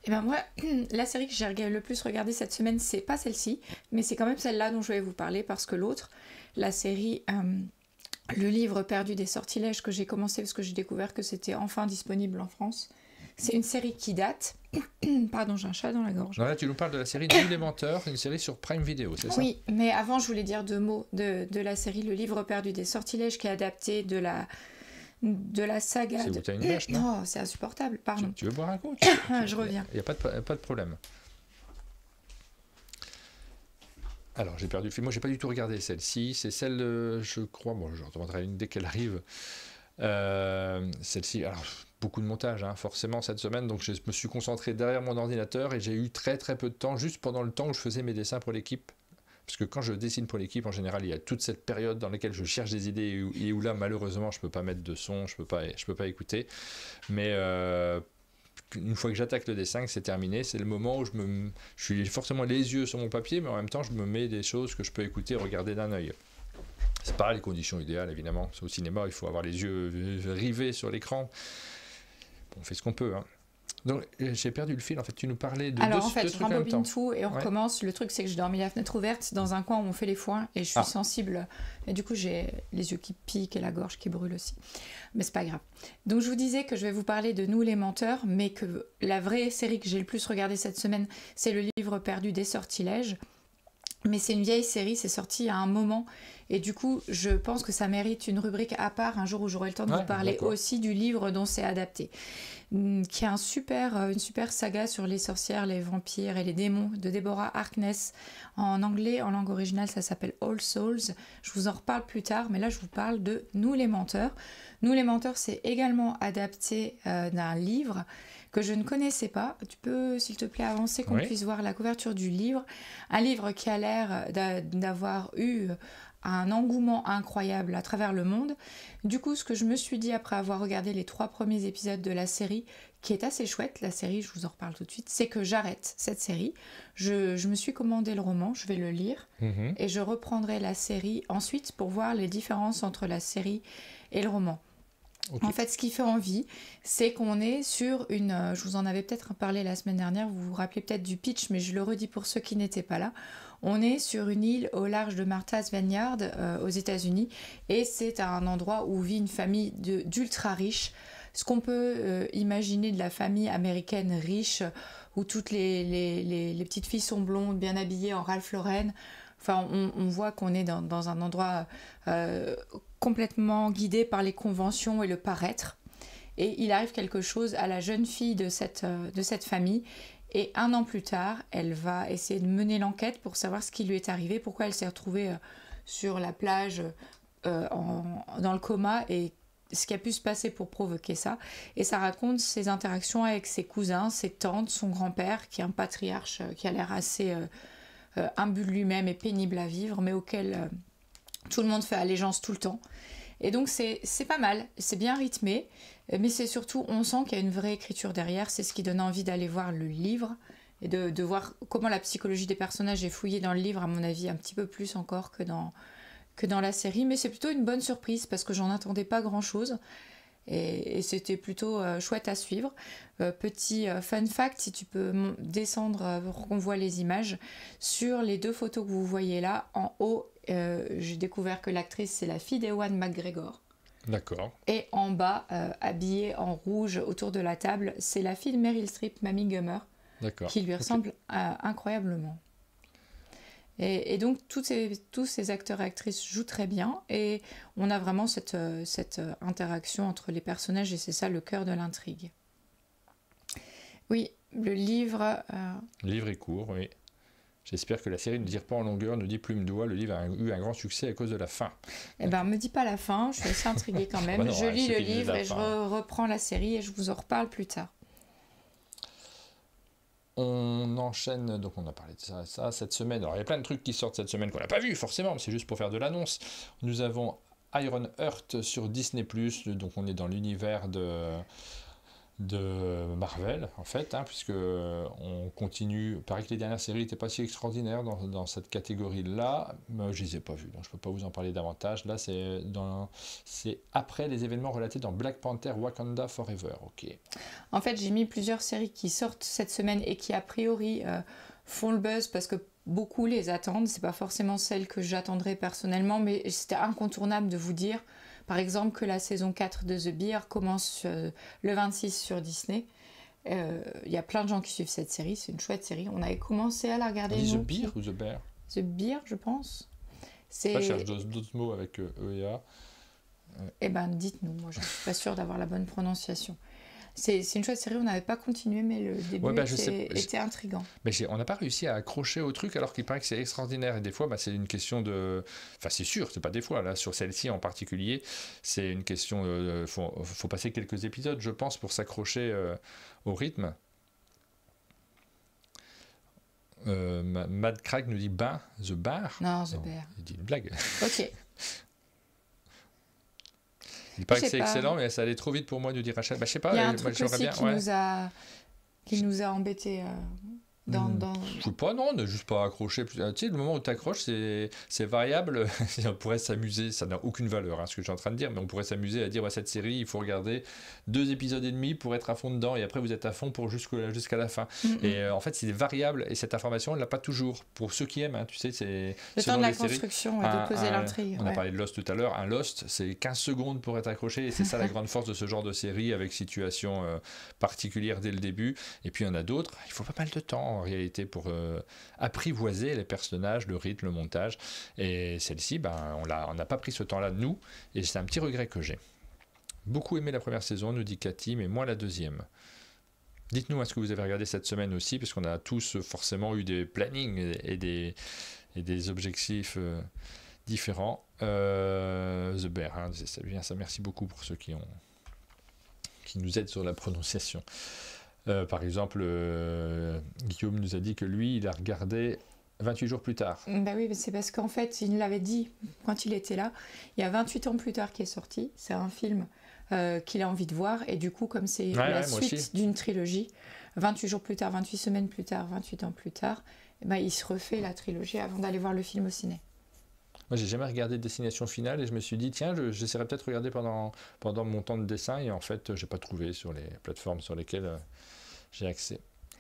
Speaker 2: Eh ben moi, la série que j'ai le plus regardée cette semaine, c'est pas celle-ci, mais c'est quand même celle-là dont je vais vous parler, parce que l'autre, la série Le livre perdu des sortilèges, que j'ai commencé parce que j'ai découvert que c'était enfin disponible en France. C'est une série qui date. Pardon, j'ai un chat dans la gorge.
Speaker 1: Non, là, tu nous parles de la série Nul et Menteur, une série sur Prime Video, c'est ça ?
Speaker 2: Oui, mais avant, je voulais dire deux mots de la série Le livre perdu des sortilèges, qui est adapté de la saga.
Speaker 1: C'est où t'as une vache, non ?
Speaker 2: Non, c'est insupportable, pardon.
Speaker 1: Tu veux boire un coup ?
Speaker 2: Je reviens.
Speaker 1: Il n'y a pas de problème. Alors, j'ai perdu le film. Moi, j'ai pas du tout regardé celle-ci. C'est celle, je crois, bon, je redemanderai une dès qu'elle arrive. Celle-ci, alors beaucoup de montage forcément cette semaine, donc je me suis concentré derrière mon ordinateur et j'ai eu très très peu de temps, juste pendant le temps où je faisais mes dessins pour l'équipe, parce que quand je dessine pour l'équipe, en général il y a toute cette période dans laquelle je cherche des idées et où là malheureusement je peux pas mettre de son, je peux pas écouter, mais une fois que j'attaque le dessin, que c'est terminé, c'est le moment où je suis forcément les yeux sur mon papier, mais en même temps je me mets des choses que je peux écouter et regarder d'un œil. C'est pas les conditions idéales, évidemment. Au cinéma, il faut avoir les yeux rivés sur l'écran. On fait ce qu'on peut. Donc, j'ai perdu le fil. En fait, tu nous parlais de deux trucs en même temps.
Speaker 2: Tout et on recommence. Le truc, c'est que j'ai dormi la fenêtre ouverte dans un coin où on fait les foins et je suis sensible. Et du coup, j'ai les yeux qui piquent et la gorge qui brûle aussi. Mais c'est pas grave. Donc, je vous disais que je vais vous parler de Nous les menteurs, mais que la vraie série que j'ai le plus regardée cette semaine, c'est Le livre perdu des sortilèges. Mais c'est une vieille série, c'est sorti à un moment. Et du coup, je pense que ça mérite une rubrique à part un jour où j'aurai le temps de vous parler aussi du livre dont c'est adapté. Qui est une super saga sur les sorcières, les vampires et les démons de Deborah Harkness. En anglais, en langue originale, ça s'appelle All Souls. Je vous en reparle plus tard, mais là, je vous parle de Nous les menteurs. Nous les menteurs, c'est également adapté d'un livre que je ne connaissais pas. Tu peux, s'il te plaît, avancer qu'on puisse voir la couverture du livre. Un livre qui a l'air d'avoir eu un engouement incroyable à travers le monde. Du coup, ce que je me suis dit après avoir regardé les 3 premiers épisodes de la série, qui est assez chouette, la série, je vous en reparle tout de suite, c'est que j'arrête cette série. Je me suis commandé le roman, je vais le lire, et je reprendrai la série ensuite pour voir les différences entre la série et le roman. Okay. En fait, ce qui fait envie, c'est qu'on est sur une... je vous en avais peut-être parlé la semaine dernière, vous vous rappelez peut-être du pitch, mais je le redis pour ceux qui n'étaient pas là. On est sur une île au large de Martha's Vineyard, aux États-Unis, et c'est un endroit où vit une famille d'ultra riches. Ce qu'on peut imaginer de la famille américaine riche, où toutes les petites filles sont blondes, bien habillées en Ralph Lauren. Enfin, on voit qu'on est dans un endroit complètement guidé par les conventions et le paraître. Et il arrive quelque chose à la jeune fille de cette famille. Et 1 an plus tard, elle va essayer de mener l'enquête pour savoir ce qui lui est arrivé, pourquoi elle s'est retrouvée sur la plage dans le coma et ce qui a pu se passer pour provoquer ça. Et ça raconte ses interactions avec ses cousins, ses tantes, son grand-père, qui est un patriarche qui a l'air assez imbu de lui-même et pénible à vivre, mais auquel tout le monde fait allégeance tout le temps. Et donc c'est pas mal, c'est bien rythmé, mais c'est surtout, on sent qu'il y a une vraie écriture derrière, c'est ce qui donne envie d'aller voir le livre et de voir comment la psychologie des personnages est fouillée dans le livre, à mon avis, un petit peu plus encore que dans la série, mais c'est plutôt une bonne surprise parce que j'en attendais pas grand-chose et c'était plutôt chouette à suivre. Petit fun fact, si tu peux descendre pour qu'on voit les images, sur les 2 photos que vous voyez là, en haut, j'ai découvert que l'actrice c'est la fille d'Ewan McGregor.
Speaker 1: D'accord.
Speaker 2: Et en bas, habillée en rouge autour de la table, c'est la fille de Meryl Streep, Mamie Gummer, qui lui ressemble incroyablement. Et donc tous ces acteurs et actrices jouent très bien et on a vraiment cette interaction entre les personnages et c'est ça le cœur de l'intrigue. Oui, le livre...
Speaker 1: Le livre est court, oui. J'espère que la série ne tire pas en longueur, ne dit plume d'oie. Le livre a eu un grand succès à cause de la fin.
Speaker 2: Eh ben, me dis pas la fin, je suis assez intriguée quand même. Je lis le livre et je reprends la série et je vous en reparle plus tard.
Speaker 1: On enchaîne, donc on a parlé de ça cette semaine. Alors il y a plein de trucs qui sortent cette semaine qu'on n'a pas vu forcément, mais c'est juste pour faire de l'annonce. Nous avons Iron Heart sur Disney+, donc on est dans l'univers de Marvel en fait, puisque on continue. Il paraît que les dernières séries n'étaient pas si extraordinaires dans cette catégorie là, mais je les ai pas vues donc je peux pas vous en parler davantage. Là c'est après les événements relatés dans Black Panther Wakanda Forever. Ok.
Speaker 2: En fait j'ai mis plusieurs séries qui sortent cette semaine et qui a priori font le buzz parce que beaucoup les attendent. C'est pas forcément celles que j'attendrais personnellement, mais c'était incontournable de vous dire par exemple que la saison 4 de The Bear commence le 26 sur Disney. Il y a plein de gens qui suivent cette série, c'est une chouette série. On avait commencé à la regarder.
Speaker 1: On dit The Bear ou The Bear ?
Speaker 2: The Bear, je pense.
Speaker 1: Je cherche d'autres mots avec E et A.
Speaker 2: Eh ben, dites-nous, moi je ne suis pas sûre d'avoir la bonne prononciation. C'est une chouette série, on n'avait pas continué, mais le début était intriguant.
Speaker 1: Mais on n'a pas réussi à accrocher au truc alors qu'il paraît que c'est extraordinaire. Et des fois, c'est une question de... Enfin, c'est sûr, c'est pas des fois. Là, sur celle-ci en particulier, c'est une question... faut passer quelques épisodes, je pense, pour s'accrocher au rythme. Mad Crack nous dit The Bar.
Speaker 2: Non, The Bear.
Speaker 1: Il dit une blague.
Speaker 2: Ok.
Speaker 1: Il paraît que c'est excellent, mais ça allait trop vite pour moi, nous dit Rachel. Je sais pas.
Speaker 2: Il y a un truc aussi qui nous a embêtés
Speaker 1: Je sais pas, non, on n'a juste pas accroché. Tu sais, le moment où tu accroches, c'est variable. On pourrait s'amuser, ça n'a aucune valeur, ce que je suis en train de dire, mais on pourrait s'amuser à dire cette série, il faut regarder 2 épisodes et demi pour être à fond dedans, et après vous êtes à fond pour jusqu'à la fin. Et en fait, c'est variable, et cette information, on ne l'a pas toujours. Pour ceux qui aiment, tu sais, c'est...
Speaker 2: Le temps de la construction et de poser l'intrigue.
Speaker 1: On a parlé de Lost tout à l'heure. Un Lost, c'est 15 secondes pour être accroché, et c'est ça la grande force de ce genre de série, avec situation particulière dès le début. Et puis il y en a d'autres, il faut pas mal de temps. en réalité pour apprivoiser les personnages, le rythme, le montage. Et celle-ci, on n'a pas pris ce temps-là, nous, et c'est un petit regret que j'ai. Beaucoup aimé la première saison, nous dit Cathy, mais moins la deuxième. Dites-nous ce que vous avez regardé cette semaine aussi, parce qu'on a tous forcément eu des plannings et des objectifs différents. The Bear, hein, c'est bien ça. Merci beaucoup pour ceux qui nous aident sur la prononciation. Par exemple, Guillaume nous a dit que lui, il a regardé 28 jours plus tard.
Speaker 2: Bah oui, c'est parce qu'en fait, il l'avait dit quand il était là. Il y a 28 ans plus tard qui est sorti. C'est un film qu'il a envie de voir. Et du coup, comme c'est la suite d'une trilogie, 28 jours plus tard, 28 semaines plus tard, 28 ans plus tard, il se refait la trilogie avant d'aller voir le film au ciné.
Speaker 1: Moi, j'ai jamais regardé Destination Finale et je me suis dit, tiens, j'essaierai peut-être de regarder pendant mon temps de dessin. Et en fait, j'ai pas trouvé sur les plateformes sur lesquelles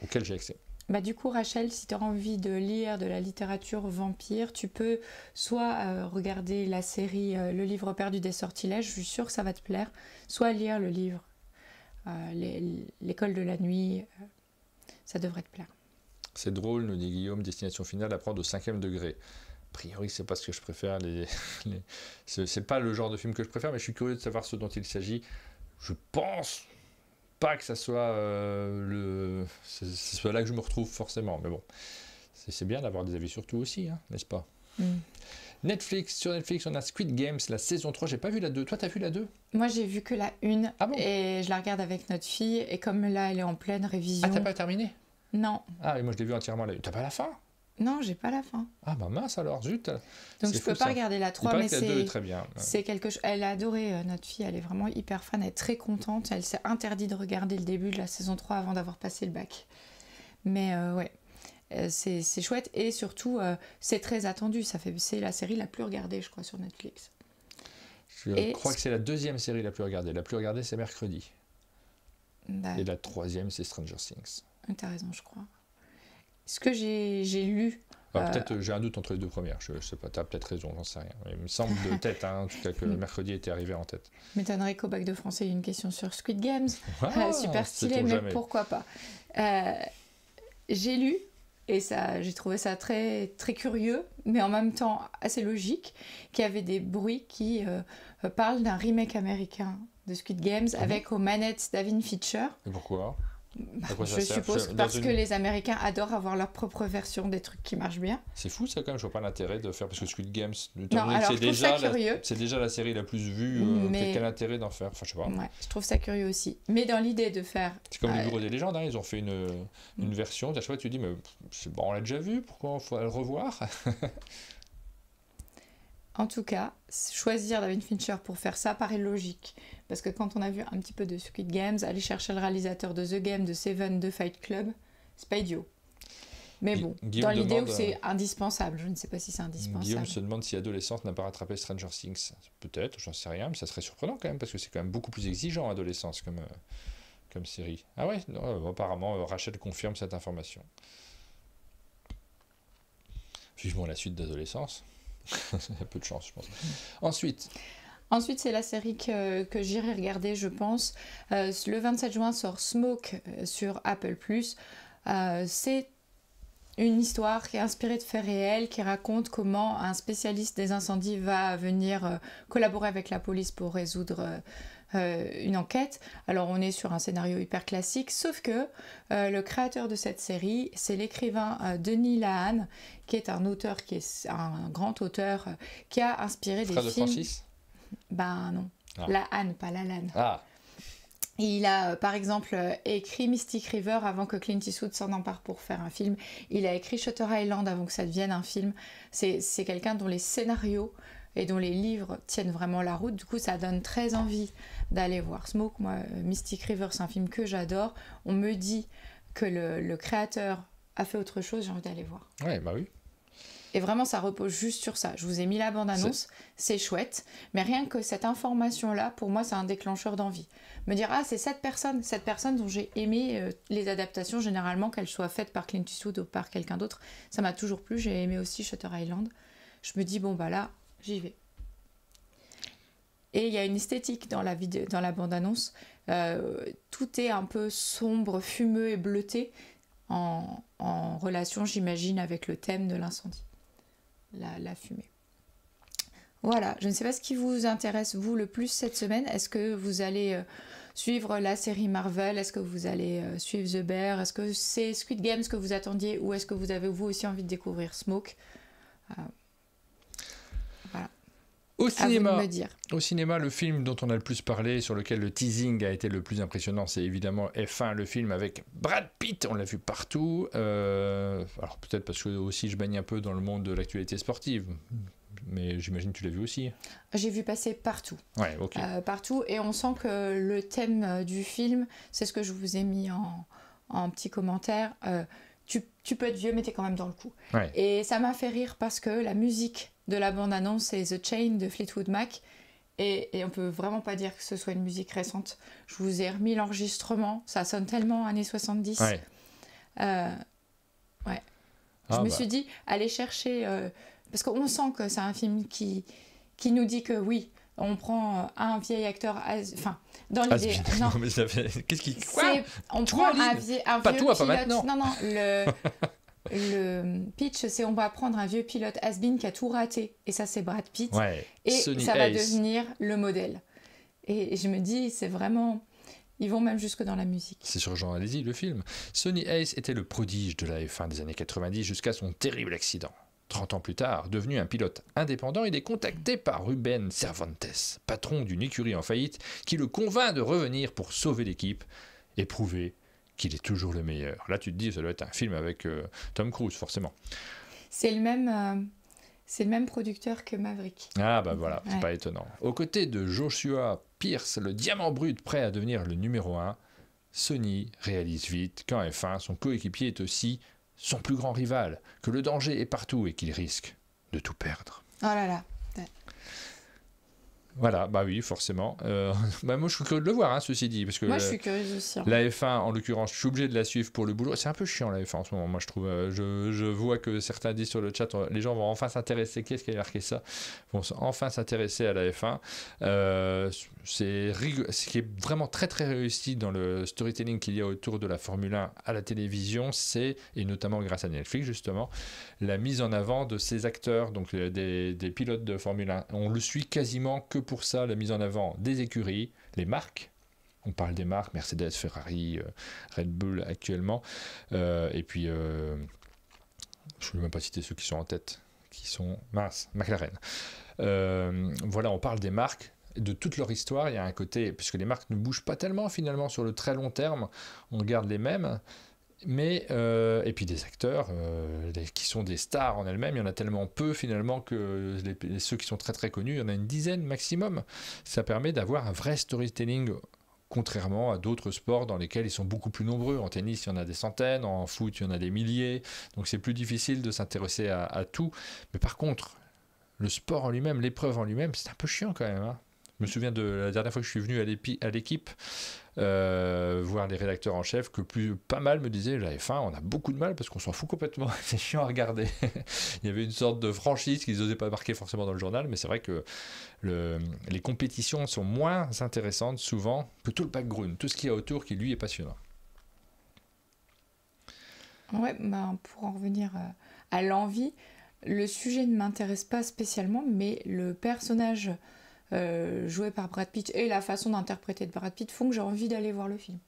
Speaker 1: auxquelles j'ai accès.
Speaker 2: Du coup, Rachel, si tu as envie de lire de la littérature vampire, tu peux soit regarder la série Le livre perdu des sortilèges, je suis sûre que ça va te plaire, soit lire le livre L'école de la nuit, ça devrait te plaire.
Speaker 1: C'est drôle, nous dit Guillaume, Destination Finale à prendre au 5e degré. A priori, c'est pas ce que je préfère. C'est pas le genre de film que je préfère, mais je suis curieux de savoir ce dont il s'agit. Je pense pas que ça soit c'est là que je me retrouve forcément, mais bon, c'est bien d'avoir des avis sur tout aussi, hein, n'est-ce pas? Sur Netflix, on a Squid Games, la saison 3, j'ai pas vu la 2. Toi, t'as vu la 2?
Speaker 2: Moi, j'ai vu que la 1,
Speaker 1: ah bon?
Speaker 2: Et je la regarde avec notre fille, et comme là, elle est en pleine révision...
Speaker 1: Ah, t'as pas terminé?
Speaker 2: Non.
Speaker 1: Ah, et moi, je l'ai vu entièrement la 1. T'as pas la fin?
Speaker 2: Non, j'ai pas la fin.
Speaker 1: Ah mince alors, zut.
Speaker 2: Donc je peux pas regarder la 3, mais
Speaker 1: la 2 est très bien.
Speaker 2: C'est quelque chose. Elle a adoré, notre fille, elle est vraiment hyper fan, elle est très contente. Elle s'est interdit de regarder le début de la saison 3 avant d'avoir passé le bac. Mais ouais, c'est chouette et surtout c'est très attendu. C'est la série la plus regardée, je crois, sur Netflix.
Speaker 1: Je crois que c'est la 2e série la plus regardée. La plus regardée, c'est Mercredi. Et la 3e, c'est Stranger Things.
Speaker 2: T'as raison, je crois. Ce que j'ai lu...
Speaker 1: peut-être j'ai un doute entre les deux premières, je sais pas, tu as peut-être raison, j'en sais rien. Il me semble de tête, en tout cas, que Mercredi était arrivé en tête.
Speaker 2: M'étonnerait qu'au bac de français, il y ait une question sur Squid Games. Super stylé, mais jamais. Pourquoi pas. J'ai lu, et j'ai trouvé ça très, très curieux, mais en même temps assez logique, qu'il y avait des bruits qui parlent d'un remake américain de Squid Games avec aux manettes David Fincher.
Speaker 1: Et pourquoi ?
Speaker 2: Je suppose parce que les Américains adorent avoir leur propre version des trucs qui marchent bien.
Speaker 1: C'est fou ça quand même, je vois pas l'intérêt de faire, parce que Squid Games, c'est déjà la série la plus vue, quel intérêt d'en faire, enfin je sais pas.
Speaker 2: Ouais, je trouve ça curieux aussi. Mais dans l'idée de faire...
Speaker 1: C'est comme les Bureaux des légendes, hein, ils ont fait une version, à chaque fois tu te dis, mais on l'a déjà vu, pourquoi il faut le revoir?
Speaker 2: En tout cas, choisir David Fincher pour faire ça paraît logique. Parce que quand on a vu un petit peu de Squid Games, aller chercher le réalisateur de The Game, de Seven, de Fight Club, c'est pas idiot. Mais bon, dans l'idée où c'est indispensable, je ne sais pas si c'est indispensable.
Speaker 1: Guillaume se demande si Adolescente n'a pas rattrapé Stranger Things. Peut-être, j'en sais rien, mais ça serait surprenant quand même, parce que c'est quand même beaucoup plus exigeant Adolescence comme série. Ah ouais, non, apparemment Rachel confirme cette information. Vivement la suite d'Adolescence. Il y a peu de chance, je pense. Ensuite, c'est la série que j'irai regarder, je pense. Le 27 juin sort Smoke sur Apple+. C'est une histoire qui est inspirée de faits réels, qui raconte comment un spécialiste des incendies va venir collaborer avec la police pour résoudre une enquête. Alors on est sur un scénario hyper classique, sauf que le créateur de cette série, c'est l'écrivain Denis Lahan, qui est un auteur, qui est un grand auteur, qui a inspiré des films... de Francis ?
Speaker 2: Ben non, Lahan, pas Lalanne.
Speaker 1: Ah.
Speaker 2: Il a par exemple écrit Mystic River avant que Clint Eastwood s'en empare pour faire un film. Il a écrit Shutter Island avant que ça devienne un film. C'est quelqu'un dont les scénarios et dont les livres tiennent vraiment la route. Du coup, ça donne très envie d'aller voir Smoke. Moi, Mystic River, c'est un film que j'adore. On me dit que le créateur a fait autre chose, j'ai envie d'aller voir.
Speaker 1: Ouais, bah oui.
Speaker 2: Et vraiment, ça repose juste sur ça. Je vous ai mis la bande-annonce, c'est chouette. Mais rien que cette information-là, pour moi, c'est un déclencheur d'envie. Me dire, c'est cette personne dont j'ai aimé les adaptations, généralement, qu'elles soient faites par Clint Eastwood ou par quelqu'un d'autre. Ça m'a toujours plu. J'ai aimé aussi Shutter Island. Je me dis, bon, bah là, j'y vais. Et il y a une esthétique dans la bande-annonce. Tout est un peu sombre, fumeux et bleuté. en relation, j'imagine, avec le thème de l'incendie, la fumée. Voilà, je ne sais pas ce qui vous intéresse, vous, le plus cette semaine. Est-ce que vous allez suivre la série Marvel? Est-ce que vous allez suivre The Bear? Est-ce que c'est Squid Games que vous attendiez? Ou est-ce que vous avez, vous aussi, envie de découvrir Smoke? Voilà.
Speaker 1: Au cinéma, le film dont on a le plus parlé, sur lequel le teasing a été le plus impressionnant, c'est évidemment F1, le film avec Brad Pitt. On l'a vu partout. Alors peut-être parce que aussi je baigne un peu dans le monde de l'actualité sportive. Mais j'imagine que tu l'as vu aussi.
Speaker 2: J'ai vu passer partout.
Speaker 1: Ouais, ok.
Speaker 2: Partout. Et on sent que le thème du film, c'est ce que je vous ai mis en petit commentaire. Tu peux être vieux, mais t'es quand même dans le coup.
Speaker 1: Ouais.
Speaker 2: Et ça m'a fait rire parce que la musique de la bande-annonce, c'est The Chain de Fleetwood Mac. Et on peut vraiment pas dire que ce soit une musique récente. Je vous ai remis l'enregistrement. Ça sonne tellement années 70.
Speaker 1: Ouais.
Speaker 2: Ouais. Je me suis dit, allez chercher... parce qu'on sent que c'est un film qui nous dit que oui, on prend un vieil acteur, enfin, dans l'idée...
Speaker 1: Non, mais ça fait... Qu'est-ce qui... Quoi?
Speaker 2: On prend un vieux
Speaker 1: pas toi,
Speaker 2: pilote...
Speaker 1: Pas maintenant.
Speaker 2: Non, le pitch, c'est on va prendre un vieux pilote has-been qui a tout raté, et ça, c'est Brad Pitt,
Speaker 1: ouais.
Speaker 2: et
Speaker 1: Sonny
Speaker 2: ça va
Speaker 1: Hayes.
Speaker 2: devenir le modèle. Et je me dis, c'est vraiment... Ils vont même jusque dans la musique.
Speaker 1: C'est sur Jean Alési, le film. Sonny Hayes était le prodige de la F1 des années 90 jusqu'à son terrible accident. 30 ans plus tard, devenu un pilote indépendant, il est contacté par Ruben Cervantes, patron d'une écurie en faillite, qui le convainc de revenir pour sauver l'équipe et prouver qu'il est toujours le meilleur. Là, tu te dis, ça doit être un film avec Tom Cruise, forcément.
Speaker 2: C'est le même producteur que Maverick.
Speaker 1: Ah bah voilà, c'est pas étonnant. Aux côtés de Joshua Pierce, le diamant brut prêt à devenir le numéro 1, Sonny réalise vite qu'en F1, son coéquipier est aussi son plus grand rival, que le danger est partout et qu'il risque de tout perdre.
Speaker 2: Oh là là.
Speaker 1: Voilà, bah oui, forcément. Moi, je suis curieux de le voir, hein, ceci dit. Parce que
Speaker 2: moi, je suis curieuse aussi. Hein.
Speaker 1: La F1, en l'occurrence, je suis obligé de la suivre pour le boulot. C'est un peu chiant, la F1, en ce moment, moi, je trouve. Je vois que certains disent sur le chat, les gens vont enfin s'intéresser. Qu'est-ce qui a marqué ça? Vont enfin s'intéresser à la F1. Ce qui est vraiment très, très réussi dans le storytelling qu'il y a autour de la Formule 1 à la télévision, c'est, et notamment grâce à Netflix, justement, la mise en avant de ces acteurs, donc des pilotes de Formule 1. On le suit quasiment que pour ça, la mise en avant des écuries, les marques. On parle des marques, Mercedes, Ferrari, Red Bull actuellement. Et puis, je ne vais même pas citer ceux qui sont en tête, qui sont, McLaren. Voilà, on parle des marques, de toute leur histoire. Il y a un côté, puisque les marques ne bougent pas tellement finalement sur le très long terme, on garde les mêmes. Mais, et puis des acteurs qui sont des stars en elles-mêmes, il y en a tellement peu finalement que ceux qui sont très très connus, il y en a une dizaine maximum. Ça permet d'avoir un vrai storytelling, contrairement à d'autres sports dans lesquels ils sont beaucoup plus nombreux. En tennis, il y en a des centaines, en foot, il y en a des milliers, donc c'est plus difficile de s'intéresser à tout. Mais par contre, le sport en lui-même, l'épreuve en lui-même, c'est un peu chiant quand même, hein. Je me souviens de la dernière fois que je suis venu à l'équipe voir les rédacteurs en chef, que pas mal me disaient, la F1, on a beaucoup de mal parce qu'on s'en fout complètement, c'est chiant à regarder. Il y avait une sorte de franchise qu'ils n'osaient pas marquer forcément dans le journal, mais c'est vrai que les compétitions sont moins intéressantes souvent que tout le background, tout ce qu'il y a autour qui lui est passionnant.
Speaker 2: Ouais, pour en revenir à l'envie, le sujet ne m'intéresse pas spécialement, mais le personnage joué par Brad Pitt et la façon d'interpréter de Brad Pitt font que j'ai envie d'aller voir le film.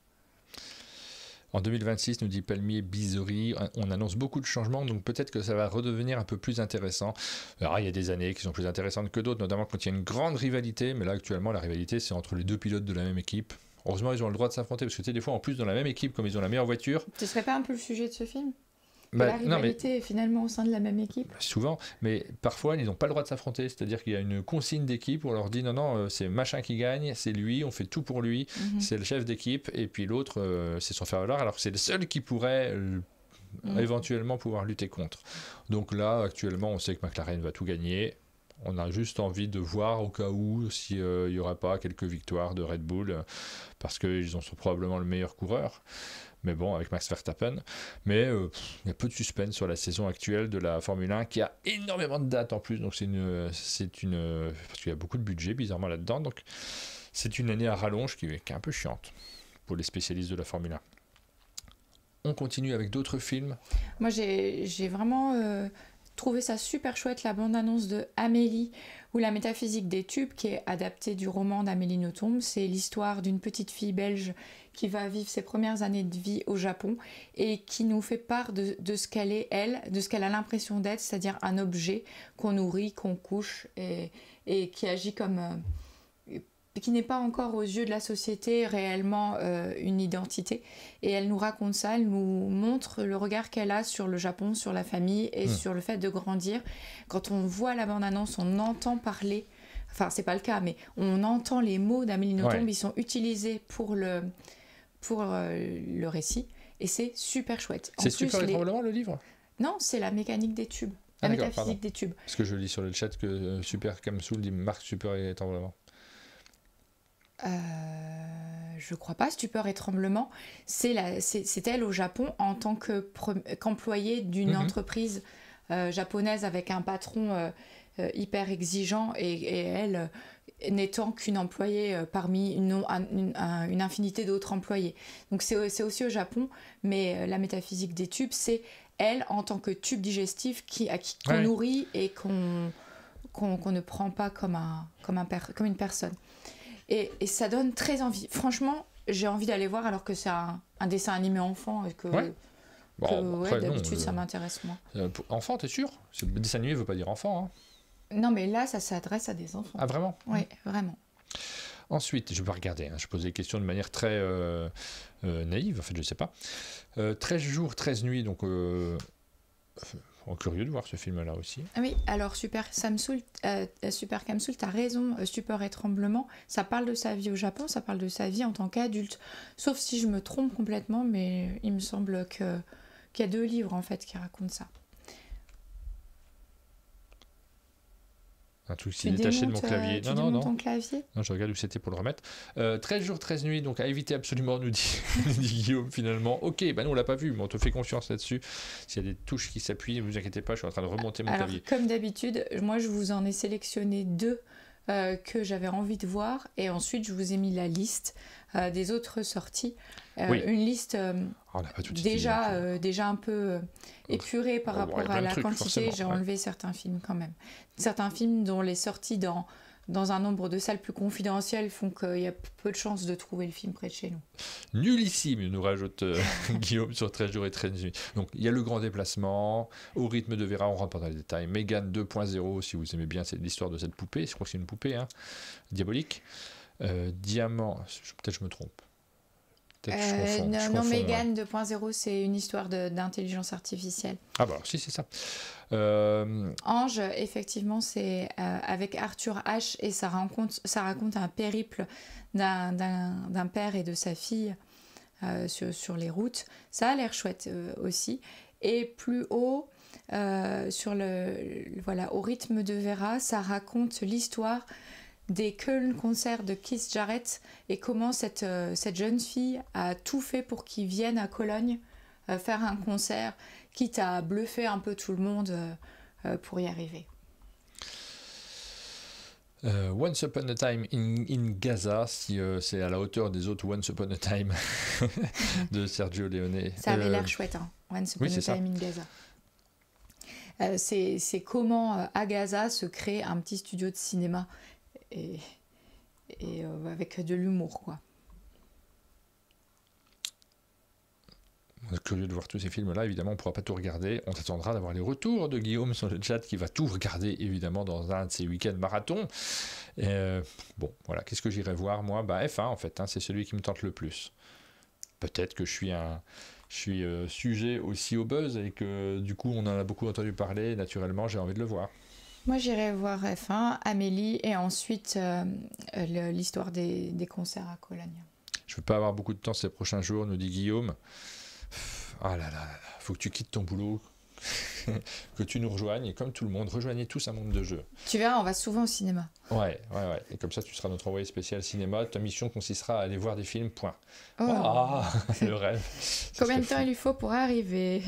Speaker 1: En 2026, nous dit Palmier Bizori, on annonce beaucoup de changements, donc peut-être que ça va redevenir un peu plus intéressant. Alors, il y a des années qui sont plus intéressantes que d'autres, notamment quand il y a une grande rivalité, mais là actuellement la rivalité c'est entre les deux pilotes de la même équipe. Heureusement ils ont le droit de s'affronter, parce que tu sais, des fois en plus dans la même équipe, comme ils ont la meilleure voiture...
Speaker 2: Ce serait pas un peu le sujet de ce film ? La rivalité est finalement au sein de la même équipe.
Speaker 1: Souvent, mais parfois ils n'ont pas le droit de s'affronter, c'est-à-dire qu'il y a une consigne d'équipe où on leur dit non, c'est machin qui gagne, c'est lui, on fait tout pour lui, c'est le chef d'équipe, et puis l'autre c'est son faire-valoir, alors que c'est le seul qui pourrait éventuellement pouvoir lutter contre. Donc là, actuellement, on sait que McLaren va tout gagner. On a juste envie de voir au cas où s'il n'y aura pas quelques victoires de Red Bull, parce qu'ils sont probablement le meilleur coureur. Mais bon, avec Max Verstappen. Mais il y a peu de suspense sur la saison actuelle de la Formule 1, qui a énormément de dates en plus. Donc parce qu'il y a beaucoup de budget bizarrement là-dedans. Donc c'est une année à rallonge qui est un peu chiante pour les spécialistes de la Formule 1. On continue avec d'autres films.
Speaker 2: Moi, j'ai vraiment trouvé ça super chouette, la bande-annonce de Amélie, ou La métaphysique des tubes, qui est adaptée du roman d'Amélie Nothomb. C'est l'histoire d'une petite fille belge qui va vivre ses premières années de vie au Japon et qui nous fait part de ce qu'elle est, elle, de ce qu'elle a l'impression d'être, c'est-à-dire un objet qu'on nourrit, qu'on couche et qui agit comme... qui n'est pas encore aux yeux de la société réellement une identité. Et elle nous raconte ça, elle nous montre le regard qu'elle a sur le Japon, sur la famille et sur le fait de grandir. Quand on voit la bande-annonce, on entend parler, enfin c'est pas le cas, mais on entend les mots d'Amélie Nothomb, ils sont utilisés pour le récit, et c'est super chouette.
Speaker 1: C'est Super étranglement le livre ?
Speaker 2: Non, c'est La mécanique des tubes, la métaphysique des tubes.
Speaker 1: Parce que je lis sur le chat que Super Kamsoul dit Marc Super étranglement.
Speaker 2: Je crois pas, Stupeur et tremblement, c'est elle au Japon en tant qu'employée d'une entreprise japonaise avec un patron hyper exigeant et elle n'étant qu'une employée parmi une infinité d'autres employés. Donc c'est aussi au Japon, mais la métaphysique des tubes, c'est elle en tant que tube digestif qu'on nourrit et qu'on ne prend pas comme une personne. Et ça donne très envie. Franchement, j'ai envie d'aller voir alors que c'est un dessin animé enfant et que, d'habitude ça m'intéresse moins.
Speaker 1: Enfant, t'es sûr ? Le dessin animé ne veut pas dire enfant. Hein.
Speaker 2: Non, mais là, ça s'adresse à des enfants.
Speaker 1: Ah, vraiment ?
Speaker 2: Oui, vraiment.
Speaker 1: Ensuite, je vais pas regarder, je pose des questions de manière très naïve, en fait, je sais pas. 13 jours, 13 nuits, donc... curieux de voir ce film-là aussi.
Speaker 2: Oui, alors Super Kamsoul, t'as raison, Stupeur et tremblement, ça parle de sa vie au Japon, ça parle de sa vie en tant qu'adulte. Sauf si je me trompe complètement, mais il me semble qu'il y a 2 livres en fait qui racontent ça.
Speaker 1: Un truc qui est détaché de mon clavier.
Speaker 2: Non. Ton clavier ?
Speaker 1: Non, je regarde où c'était pour le remettre. 13 jours, 13 nuits, donc à éviter absolument, nous dit Guillaume finalement. Ok, nous on l'a pas vu, mais on te fait confiance là-dessus. S'il y a des touches qui s'appuient, ne vous inquiétez pas, je suis en train de remonter mon clavier.
Speaker 2: Comme d'habitude, moi je vous en ai sélectionné 2 que j'avais envie de voir, et ensuite je vous ai mis la liste des autres sorties. Une liste déjà un peu épurée par rapport à la quantité. J'ai enlevé certains films quand même. Certains films dont les sorties dans un nombre de salles plus confidentielles font qu'il y a peu de chances de trouver le film près de chez nous.
Speaker 1: Nullissime, nous rajoute Guillaume sur 13 jours et 13 nuits. Donc il y a le grand déplacement, Au rythme de Vera, on rentre pas dans les détails. Mégane 2.0, si vous aimez bien, c'est l'histoire de cette poupée, je crois que c'est une poupée, diabolique. Diamant, peut-être je me trompe.
Speaker 2: Non, Mégane 2.0, c'est une histoire d'intelligence artificielle.
Speaker 1: Ah bah si, c'est ça.
Speaker 2: Ange, effectivement, c'est avec Arthur H. et ça raconte un périple d'un père et de sa fille sur les routes. Ça a l'air chouette aussi. Et plus haut, Au rythme de Vera, ça raconte l'histoire des Köln concerts de Keith Jarrett et comment cette jeune fille a tout fait pour qu'ils viennent à Cologne faire un concert, quitte à bluffer un peu tout le monde pour y arriver.
Speaker 1: Once Upon a Time in Gaza, si c'est à la hauteur des autres Once Upon a Time de Sergio Leone.
Speaker 2: Ça avait l'air chouette, Once Upon a Time in Gaza. C'est comment à Gaza se crée un petit studio de cinéma et avec de l'humour, quoi.
Speaker 1: On est curieux de voir tous ces films-là, évidemment on ne pourra pas tout regarder, on attendra d'avoir les retours de Guillaume sur le chat qui va tout regarder évidemment dans un de ses week-ends marathons. Bon, voilà, qu'est-ce que j'irai voir moi ? F1 en fait, c'est celui qui me tente le plus. Peut-être que je suis sujet aussi au buzz et que du coup on en a beaucoup entendu parler, naturellement j'ai envie de le voir.
Speaker 2: Moi j'irai voir F1, Amélie et ensuite l'histoire des concerts à Cologne.
Speaker 1: Je ne veux pas avoir beaucoup de temps ces prochains jours, nous dit Guillaume. Ah là là, faut que tu quittes ton boulot, que tu nous rejoignes, et comme tout le monde, rejoignez tous un monde de jeux.
Speaker 2: Tu verras, on va souvent au cinéma.
Speaker 1: Ouais, et comme ça tu seras notre envoyé spécial cinéma, ta mission consistera à aller voir des films, point.
Speaker 2: Oh.
Speaker 1: Ah, le rêve.
Speaker 2: Combien de temps il lui faut pour arriver?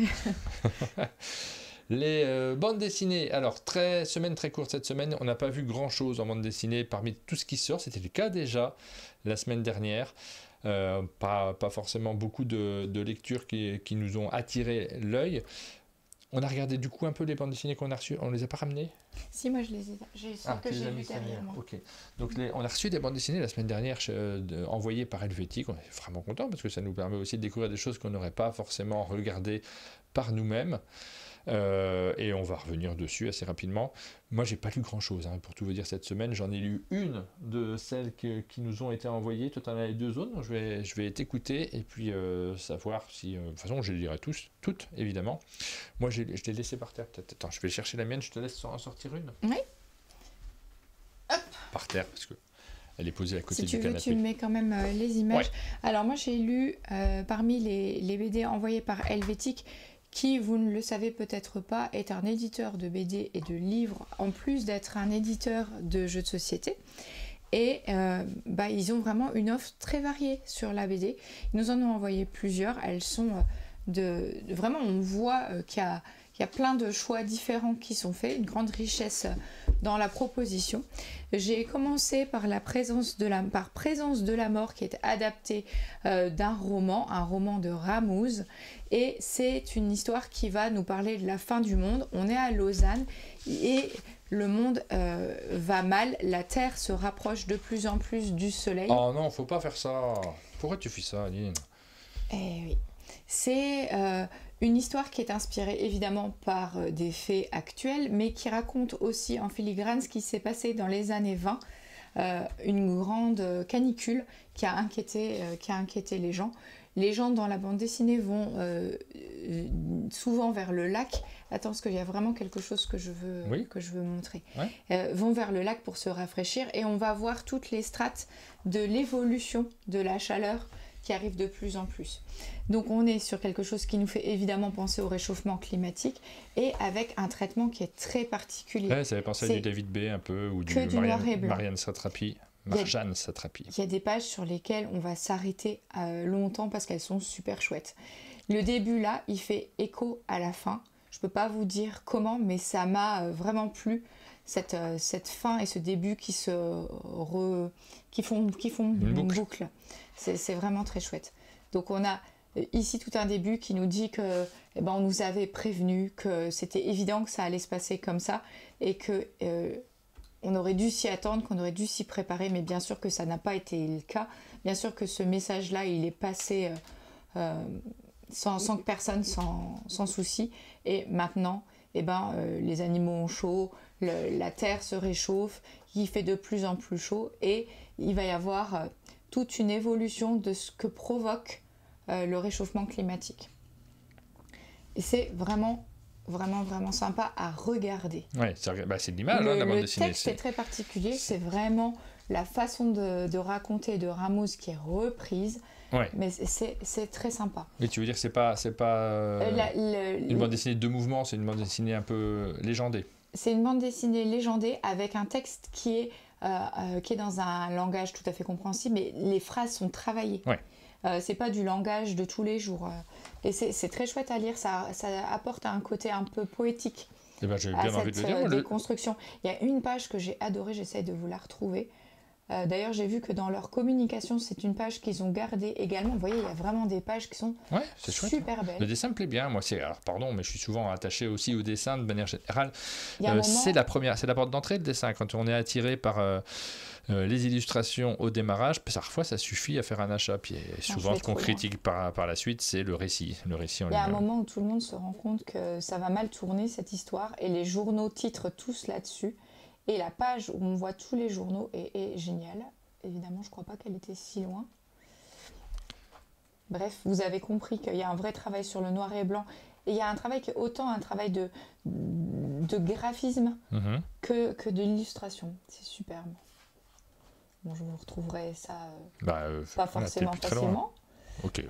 Speaker 1: Les bandes dessinées, alors semaine très courte cette semaine, on n'a pas vu grand chose en bande dessinée parmi tout ce qui sort, c'était le cas déjà la semaine dernière. pas forcément beaucoup de lectures qui nous ont attiré l'œil. On a regardé du coup un peu les bandes dessinées qu'on a reçues. On les a pas ramenées?
Speaker 2: Si, moi j'ai celles que j'ai vues derrière moi.
Speaker 1: Ok. Donc on a reçu des bandes dessinées la semaine dernière envoyées par Helvétique. On est vraiment content parce que ça nous permet aussi de découvrir des choses qu'on n'aurait pas forcément regardées par nous-mêmes. Et on va revenir dessus assez rapidement. Moi, j'ai pas lu grand-chose, pour tout vous dire, cette semaine. J'en ai lu une de celles qui nous ont été envoyées. Toi, tu en as les deux autres. Donc je vais t'écouter et puis savoir si... de toute façon, je les lirai toutes, évidemment. Moi, je l'ai laissé par terre. Peut-être. Attends, je vais chercher la mienne. Je te laisse en sortir une.
Speaker 2: Oui. Hop.
Speaker 1: Par terre, parce que elle est posée à côté du canapé.
Speaker 2: Si tu veux, tu mets quand même les images. Ouais. Alors, moi, j'ai lu parmi les BD envoyés par Helvétique, qui, vous ne le savez peut-être pas, est un éditeur de BD et de livres, en plus d'être un éditeur de jeux de société. Et ils ont vraiment une offre très variée sur la BD. Ils nous en ont envoyé plusieurs. Elles sont vraiment, on voit qu'il y a plein de choix différents qui sont faits, une grande richesse dans la proposition. J'ai commencé par Présence de la mort, qui est adapté d'un roman, un roman de Ramuz, et c'est une histoire qui va nous parler de la fin du monde. On est à Lausanne et le monde va mal, la Terre se rapproche de plus en plus du Soleil.
Speaker 1: Oh non, faut pas faire ça. Pourquoi tu fais ça, Aline?
Speaker 2: Eh oui. C'est une histoire qui est inspirée évidemment par des faits actuels, mais qui raconte aussi en filigrane ce qui s'est passé dans les années 20, une grande canicule qui a inquiété les gens. Les gens dans la bande dessinée vont souvent vers le lac. Attends, parce qu'il y a vraiment quelque chose que je veux montrer. Ouais. Vont vers le lac pour se rafraîchir et on va voir toutes les strates de l'évolution de la chaleur qui arrive de plus en plus. Donc on est sur quelque chose qui nous fait évidemment penser au réchauffement climatique et avec un traitement qui est très particulier.
Speaker 1: Ouais, ça fait penser à du David B un peu ou du Marianne Satrapi. Marjane Satrapi.
Speaker 2: Il y a des pages sur lesquelles on va s'arrêter longtemps parce qu'elles sont super chouettes. Le début là, il fait écho à la fin. Je peux pas vous dire comment, mais ça m'a vraiment plu. Cette fin et ce début qui font une boucle. C'est vraiment très chouette. Donc on a ici tout un début qui nous dit que on nous avait prévenu que c'était évident que ça allait se passer comme ça et que on aurait dû s'y attendre, qu'on aurait dû s'y préparer, mais bien sûr que ça n'a pas été le cas. Bien sûr que ce message-là, il est passé sans que personne sans souci. Et maintenant, les animaux ont chaud, la terre se réchauffe, il fait de plus en plus chaud et il va y avoir toute une évolution de ce que provoque le réchauffement climatique. Et c'est vraiment sympa à regarder.
Speaker 1: Ouais, c'est de l'image, la bande dessinée.
Speaker 2: Le texte est très particulier, c'est vraiment la façon de raconter de Ramuz qui est reprise. Ouais. Mais c'est très sympa.
Speaker 1: Mais tu veux dire que c'est pas une bande dessinée de mouvement, c'est une bande dessinée un peu légendée.
Speaker 2: C'est une bande dessinée légendée avec un texte qui est dans un langage tout à fait compréhensible, mais les phrases sont travaillées. Ouais. C'est pas du langage de tous les jours. Et c'est très chouette à lire, ça apporte un côté un peu poétique
Speaker 1: j'ai bien envie de le dire.
Speaker 2: Déconstruction. Il y a une page que j'ai adorée, j'essaie de vous la retrouver. D'ailleurs, j'ai vu que dans leur communication, c'est une page qu'ils ont gardée également. Vous voyez, il y a vraiment des pages qui sont super belles.
Speaker 1: Le dessin me plaît bien. Moi, pardon, mais je suis souvent attaché aussi au dessin de manière générale. C'est la porte d'entrée, le dessin. Quand on est attiré par les illustrations au démarrage, parfois ça suffit à faire un achat. Puis souvent, ce qu'on critique par la suite, c'est le récit. Il
Speaker 2: y a un moment où tout le monde se rend compte que ça va mal tourner, cette histoire, et les journaux titrent tous là-dessus. Et la page où on voit tous les journaux est géniale. Évidemment, je ne crois pas qu'elle était si loin. Bref, vous avez compris qu'il y a un vrai travail sur le noir et blanc. Et il y a un travail qui est autant un travail de graphisme que de l'illustration. C'est superbe. Bon, je vous retrouverai ça pas forcément facilement.
Speaker 1: Ok.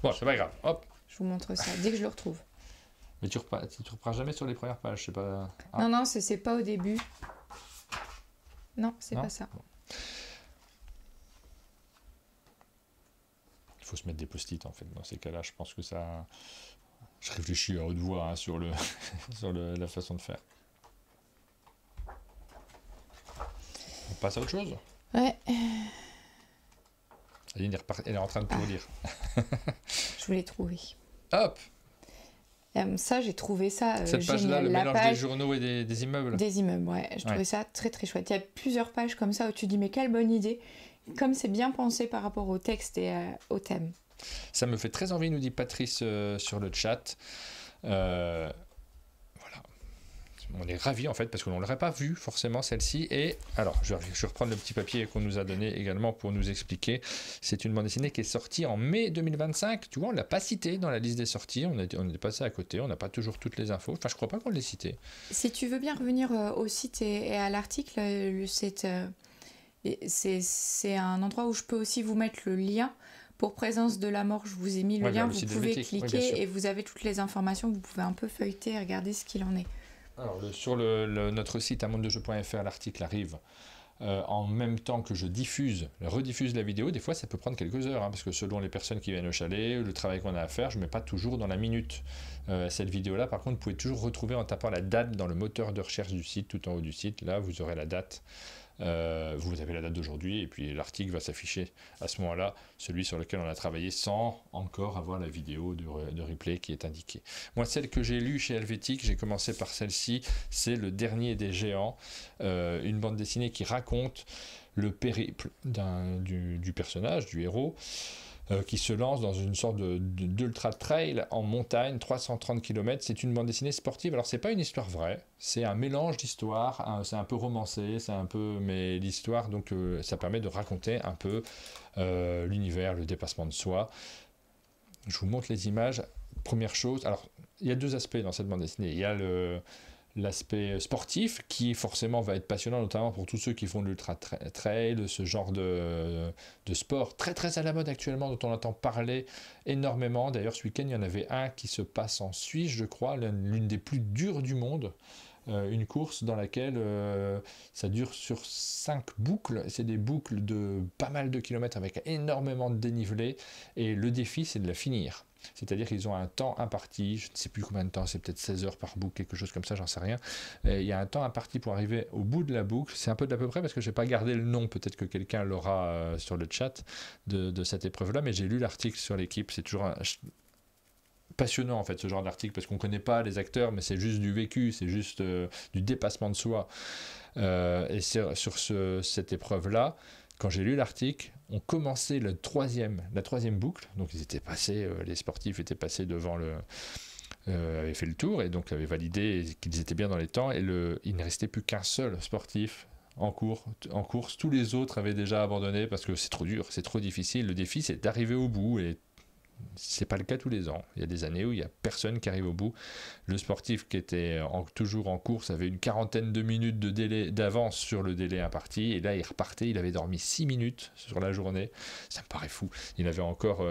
Speaker 1: Bon, c'est pas grave. Hop.
Speaker 2: Je vous montre ça dès que je le retrouve.
Speaker 1: Mais tu reprends jamais sur les premières pages, c'est pas...
Speaker 2: Ah. Non, c'est pas au début. Non, c'est pas ça. Bon.
Speaker 1: Il faut se mettre des post-it, en fait, dans ces cas-là. Je pense que ça... Je réfléchis à haute voix sur la façon de faire. On passe à autre chose ?
Speaker 2: Ouais.
Speaker 1: Aline elle est en train de tout lire.
Speaker 2: Je voulais trouver.
Speaker 1: Hop.
Speaker 2: Ça, j'ai trouvé ça
Speaker 1: Cette page-là, le mélange des journaux et des immeubles.
Speaker 2: Des immeubles, ouais. Je trouvais ça très très chouette. Il y a plusieurs pages comme ça où tu dis mais quelle bonne idée. Comme c'est bien pensé par rapport au texte et au thème.
Speaker 1: Ça me fait très envie, nous dit Patrice sur le chat. Voilà. On est ravis en fait parce qu'on ne l'aurait pas vue forcément celle-ci. Et alors, je vais reprendre le petit papier qu'on nous a donné également pour nous expliquer. C'est une bande dessinée qui est sortie en mai 2025. Tu vois, on ne l'a pas citée dans la liste des sorties. On est passé à côté. On n'a pas toujours toutes les infos. Enfin, je ne crois pas qu'on l'ait citée.
Speaker 2: Si tu veux bien revenir au site et à l'article, c'est un endroit où je peux aussi vous mettre le lien. Pour Présence de la mort, je vous ai mis le lien. Vous pouvez cliquer et vous avez toutes les informations. Vous pouvez un peu feuilleter et regarder ce qu'il en est.
Speaker 1: Alors, sur notre site amondedejeux.fr, l'article arrive en même temps que je rediffuse la vidéo. Des fois, ça peut prendre quelques heures, parce que selon les personnes qui viennent au chalet, le travail qu'on a à faire, je ne mets pas toujours dans la minute. Cette vidéo-là, par contre, vous pouvez toujours retrouver en tapant la date dans le moteur de recherche du site, tout en haut du site. Là, vous aurez la date. Vous avez la date d'aujourd'hui et puis l'article va s'afficher à ce moment-là, celui sur lequel on a travaillé sans encore avoir la vidéo de replay qui est indiquée. Moi, celle que j'ai lue chez Helvétique, j'ai commencé par celle-ci, c'est Le Dernier des Géants, une bande dessinée qui raconte le périple du personnage, du héros, qui se lance dans une sorte d'ultra trail en montagne, 330 km. C'est une bande dessinée sportive. Alors, c'est pas une histoire vraie, c'est un mélange d'histoires, c'est un peu romancé, mais l'histoire, donc ça permet de raconter un peu l'univers, le dépassement de soi. Je vous montre les images. Première chose, alors, il y a deux aspects dans cette bande dessinée. Il y a l'aspect sportif qui forcément va être passionnant, notamment pour tous ceux qui font de l'ultra trail, ce genre de sport très très à la mode actuellement, dont on entend parler énormément. D'ailleurs, ce week-end il y en avait un qui se passe en Suisse, je crois, l'une des plus dures du monde, une course dans laquelle ça dure sur 5 boucles. C'est des boucles de pas mal de kilomètres avec énormément de dénivelé, et le défi c'est de la finir. C'est-à-dire qu'ils ont un temps imparti, je ne sais plus combien de temps, c'est peut-être 16 heures par boucle, quelque chose comme ça, j'en sais rien. Il y a un temps imparti pour arriver au bout de la boucle. C'est un peu d'à peu près parce que je n'ai pas gardé le nom, peut-être que quelqu'un l'aura sur le chat de cette épreuve-là, mais j'ai lu l'article sur l'équipe. C'est toujours passionnant en fait, ce genre d'article, parce qu'on ne connaît pas les acteurs, mais c'est juste du vécu, c'est juste du dépassement de soi. Et sur cette épreuve-là, quand j'ai lu l'article, on commençait la troisième boucle, donc les sportifs étaient passés devant avaient fait le tour et donc avaient validé qu'ils étaient bien dans les temps, et il ne restait plus qu'un seul sportif en course. Tous les autres avaient déjà abandonné parce que c'est trop dur, c'est trop difficile. Le défi, c'est d'arriver au bout, et c'est pas le cas tous les ans. Il y a des années où il n'y a personne qui arrive au bout. Le sportif qui était toujours en course avait une 40aine de minutes d'avance sur le délai imparti, et là il repartait, il avait dormi 6 minutes sur la journée. Ça me paraît fou. Il avait encore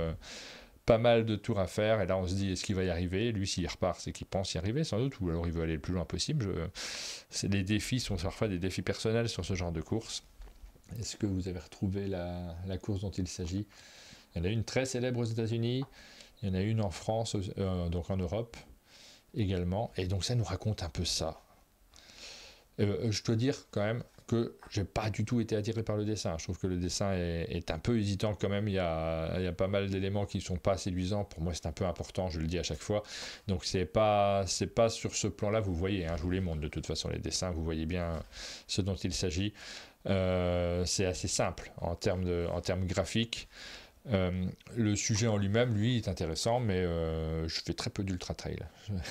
Speaker 1: pas mal de tours à faire, et là on se dit est-ce qu'il va y arriver? Lui, s'il repart, c'est qu'il pense y arriver sans doute, ou alors il veut aller le plus loin possible. Les défis sont parfois des défis personnels sur ce genre de course. Est-ce que vous avez retrouvé la course dont il s'agit? Il y en a une très célèbre aux États-Unis, il y en a une en France, donc en Europe également, et donc ça nous raconte un peu ça. Je dois dire quand même que j'ai pas du tout été attiré par le dessin. Je trouve que le dessin est un peu hésitant quand même. Il y a pas mal d'éléments qui sont pas séduisants. Pour moi, c'est un peu important, je le dis à chaque fois. Donc c'est pas sur ce plan-là, vous voyez, je vous les montre de toute façon les dessins, vous voyez bien ce dont il s'agit. C'est assez simple en termes graphiques. Le sujet en lui-même, lui, est intéressant, mais je fais très peu d'ultra trail.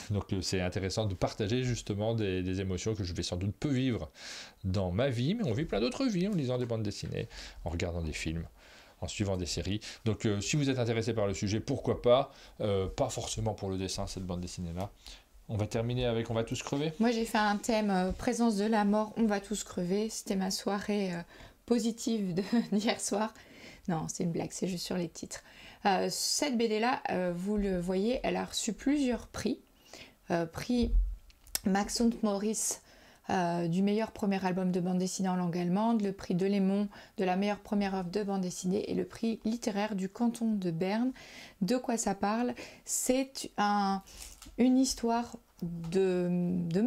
Speaker 1: Donc c'est intéressant de partager justement des émotions que je vais sans doute peu vivre dans ma vie, mais on vit plein d'autres vies en lisant des bandes dessinées, en regardant des films, en suivant des séries. Donc si vous êtes intéressé par le sujet, pourquoi pas. Pas forcément pour le dessin, cette bande dessinée-là. On va terminer avec On va tous crever.
Speaker 2: Moi j'ai fait un thème Présence de la mort, on va tous crever. C'était ma soirée positive d'hier soir. Non, c'est une blague, c'est juste sur les titres. Cette BD-là, vous le voyez, elle a reçu plusieurs prix. Prix Max und Moritz du meilleur premier album de bande dessinée en langue allemande, le prix Delémont de la meilleure première œuvre de bande dessinée et le prix littéraire du canton de Berne. De quoi ça parle? C'est une histoire de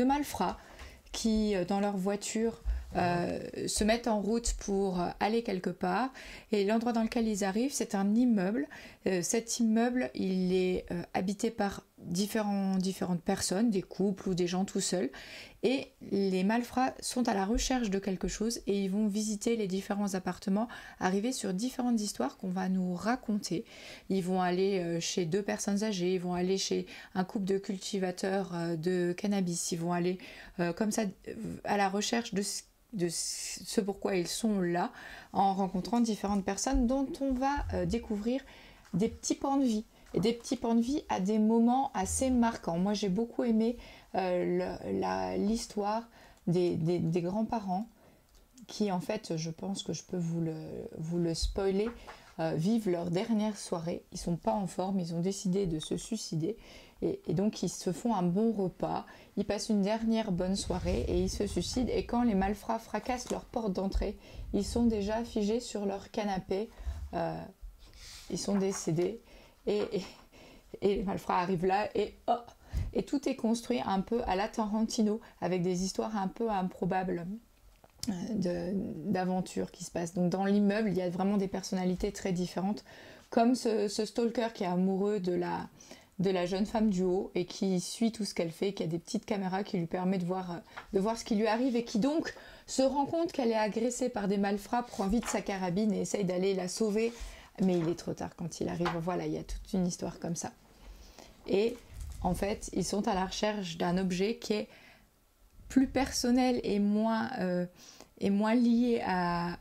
Speaker 2: malfrats qui, dans leur voiture, se mettent en route pour aller quelque part. Et l'endroit dans lequel ils arrivent, c'est un immeuble. Cet immeuble, il est habité par différentes personnes, des couples ou des gens tout seuls. Et les malfrats sont à la recherche de quelque chose et ils vont visiter les différents appartements, arriver sur différentes histoires qu'on va nous raconter. Ils vont aller chez 2 personnes âgées, ils vont aller chez un couple de cultivateurs de cannabis, ils vont aller comme ça à la recherche de ce pourquoi ils sont là, en rencontrant différentes personnes dont on va découvrir des petits pans de vie. Et des petits pans de vie à des moments assez marquants. Moi, j'ai beaucoup aimé l'histoire des grands-parents qui, en fait, je pense que je peux vous le spoiler, vivent leur dernière soirée. Ils ne sont pas en forme, ils ont décidé de se suicider. Et donc, ils se font un bon repas, ils passent une dernière bonne soirée et ils se suicident. Et quand les malfrats fracassent leur porte d'entrée, ils sont déjà figés sur leur canapé. Ils sont décédés. Et les malfrats arrivent là et tout est construit un peu à la Tarantino avec des histoires un peu improbables d'aventures qui se passent. Donc dans l'immeuble, il y a vraiment des personnalités très différentes, comme ce stalker qui est amoureux de la jeune femme du haut et qui suit tout ce qu'elle fait, qui a des petites caméras qui lui permettent de voir ce qui lui arrive et qui donc se rend compte qu'elle est agressée par des malfrats, prend vite sa carabine et essaye d'aller la sauver. Mais il est trop tard quand il arrive. Voilà, il y a toute une histoire comme ça. Et en fait, ils sont à la recherche d'un objet qui est plus personnel et moins lié à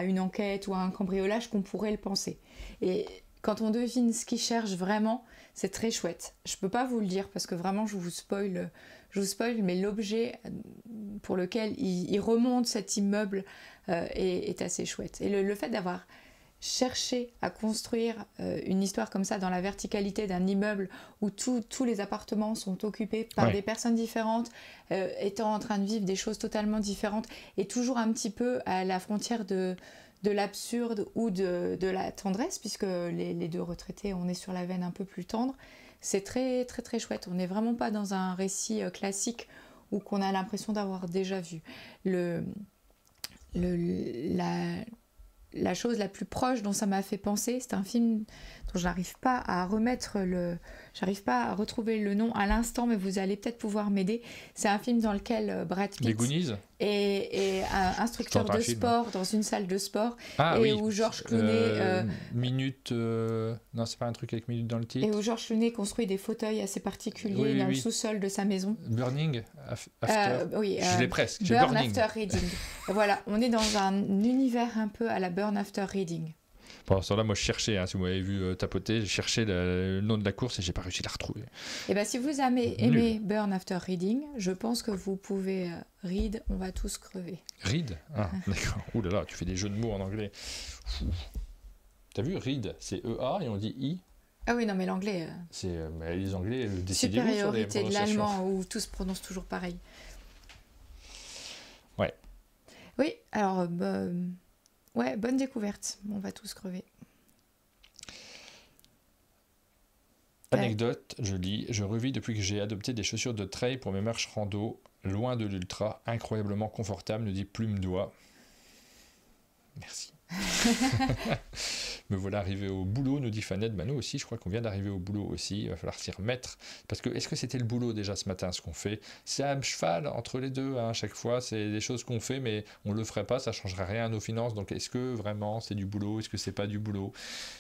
Speaker 2: une enquête ou à un cambriolage qu'on pourrait le penser. Et quand on devine ce qu'ils cherchent vraiment, c'est très chouette. Je ne peux pas vous le dire parce que vraiment, je vous spoil, mais l'objet pour lequel il remonte cet immeuble est assez chouette. Et le fait d'avoir chercher à construire une histoire comme ça dans la verticalité d'un immeuble où tous les appartements sont occupés par des personnes différentes, étant en train de vivre des choses totalement différentes et toujours un petit peu à la frontière de l'absurde ou de la tendresse, puisque les 2 retraités, on est sur la veine un peu plus tendre. C'est très très très chouette. On n'est vraiment pas dans un récit classique ou qu'on a l'impression d'avoir déjà vu. La chose la plus proche dont ça m'a fait penser, c'est un film dont j'arrive pas à retrouver le nom à l'instant, mais vous allez peut-être pouvoir m'aider. C'est un film dans lequel Brad Pitt est un instructeur de sport dans une salle de sport où George Clooney
Speaker 1: non, c'est pas un truc avec minute dans le titre.
Speaker 2: Et où George Clooney construit des fauteuils assez particuliers dans le sous-sol de sa maison.
Speaker 1: Burning After. Je l'ai presque.
Speaker 2: Burn After Reading. Voilà, on est dans un univers un peu à la Burn After Reading.
Speaker 1: Pendant ce temps-là, moi je cherchais, si vous m'avez vu tapoter, je cherchais le nom de la course et j'ai pas réussi à la retrouver.
Speaker 2: Et bien si vous avez aimé Burn After Reading, je pense que vous pouvez read, on va tous crever.
Speaker 1: Read ? Ah, d'accord. Ouh là là, tu fais des jeux de mots en anglais. T'as vu, read, c'est E-A et on dit I.
Speaker 2: Ah oui, non mais l'anglais...
Speaker 1: mais les anglais, décidez-vous sur les
Speaker 2: supériorité de l'allemand où tout se prononce toujours pareil.
Speaker 1: Ouais.
Speaker 2: Oui, alors... ouais, bonne découverte. On va tous crever.
Speaker 1: Anecdote, je lis. Je revis depuis que j'ai adopté des chaussures de trail pour mes marches rando, loin de l'ultra, incroyablement confortable, nous dit Plume Doigt. Merci. Me voilà arrivé au boulot, nous dit Fanette. Nous aussi, je crois qu'on vient d'arriver au boulot aussi. Il va falloir s'y remettre. Parce que, est-ce que c'était le boulot déjà ce matin, ce qu'on fait ? C'est à cheval entre les deux, à chaque fois. C'est des choses qu'on fait, mais on ne le ferait pas, ça ne changerait rien à nos finances. Donc, est-ce que vraiment c'est du boulot ? Est-ce que c'est pas du boulot ?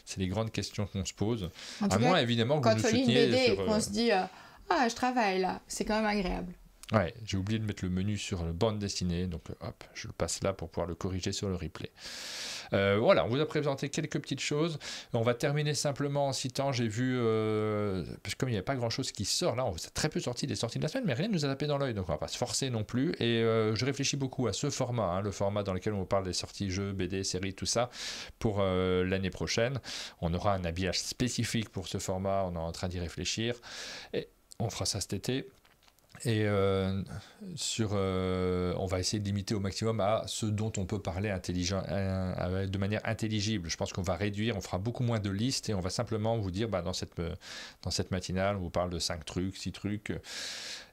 Speaker 1: C'est les grandes questions qu'on se pose. À moins, évidemment, que vous nous souteniez.
Speaker 2: Quand on lit une BD et qu'on se dit je travaille là, c'est quand même agréable.
Speaker 1: Ouais, j'ai oublié de mettre le menu sur le bande dessinée, donc hop, je le passe là pour pouvoir le corriger sur le replay. Voilà, on vous a présenté quelques petites choses. On va terminer simplement en citant, j'ai vu, parce que comme il n'y a pas grand-chose qui sort, là, on a très peu sorti des sorties de la semaine, mais rien ne nous a tapé dans l'œil, donc on ne va pas se forcer non plus. Et je réfléchis beaucoup à ce format, le format dans lequel on parle des sorties jeux, BD, séries, tout ça, pour l'année prochaine. On aura un habillage spécifique pour ce format, on est en train d'y réfléchir, et on fera ça cet été. Et on va essayer de limiter au maximum à ce dont on peut parler de manière intelligible. Je pense qu'on va réduire, on fera beaucoup moins de listes et on va simplement vous dire, dans cette matinale, on vous parle de 5 trucs, 6 trucs,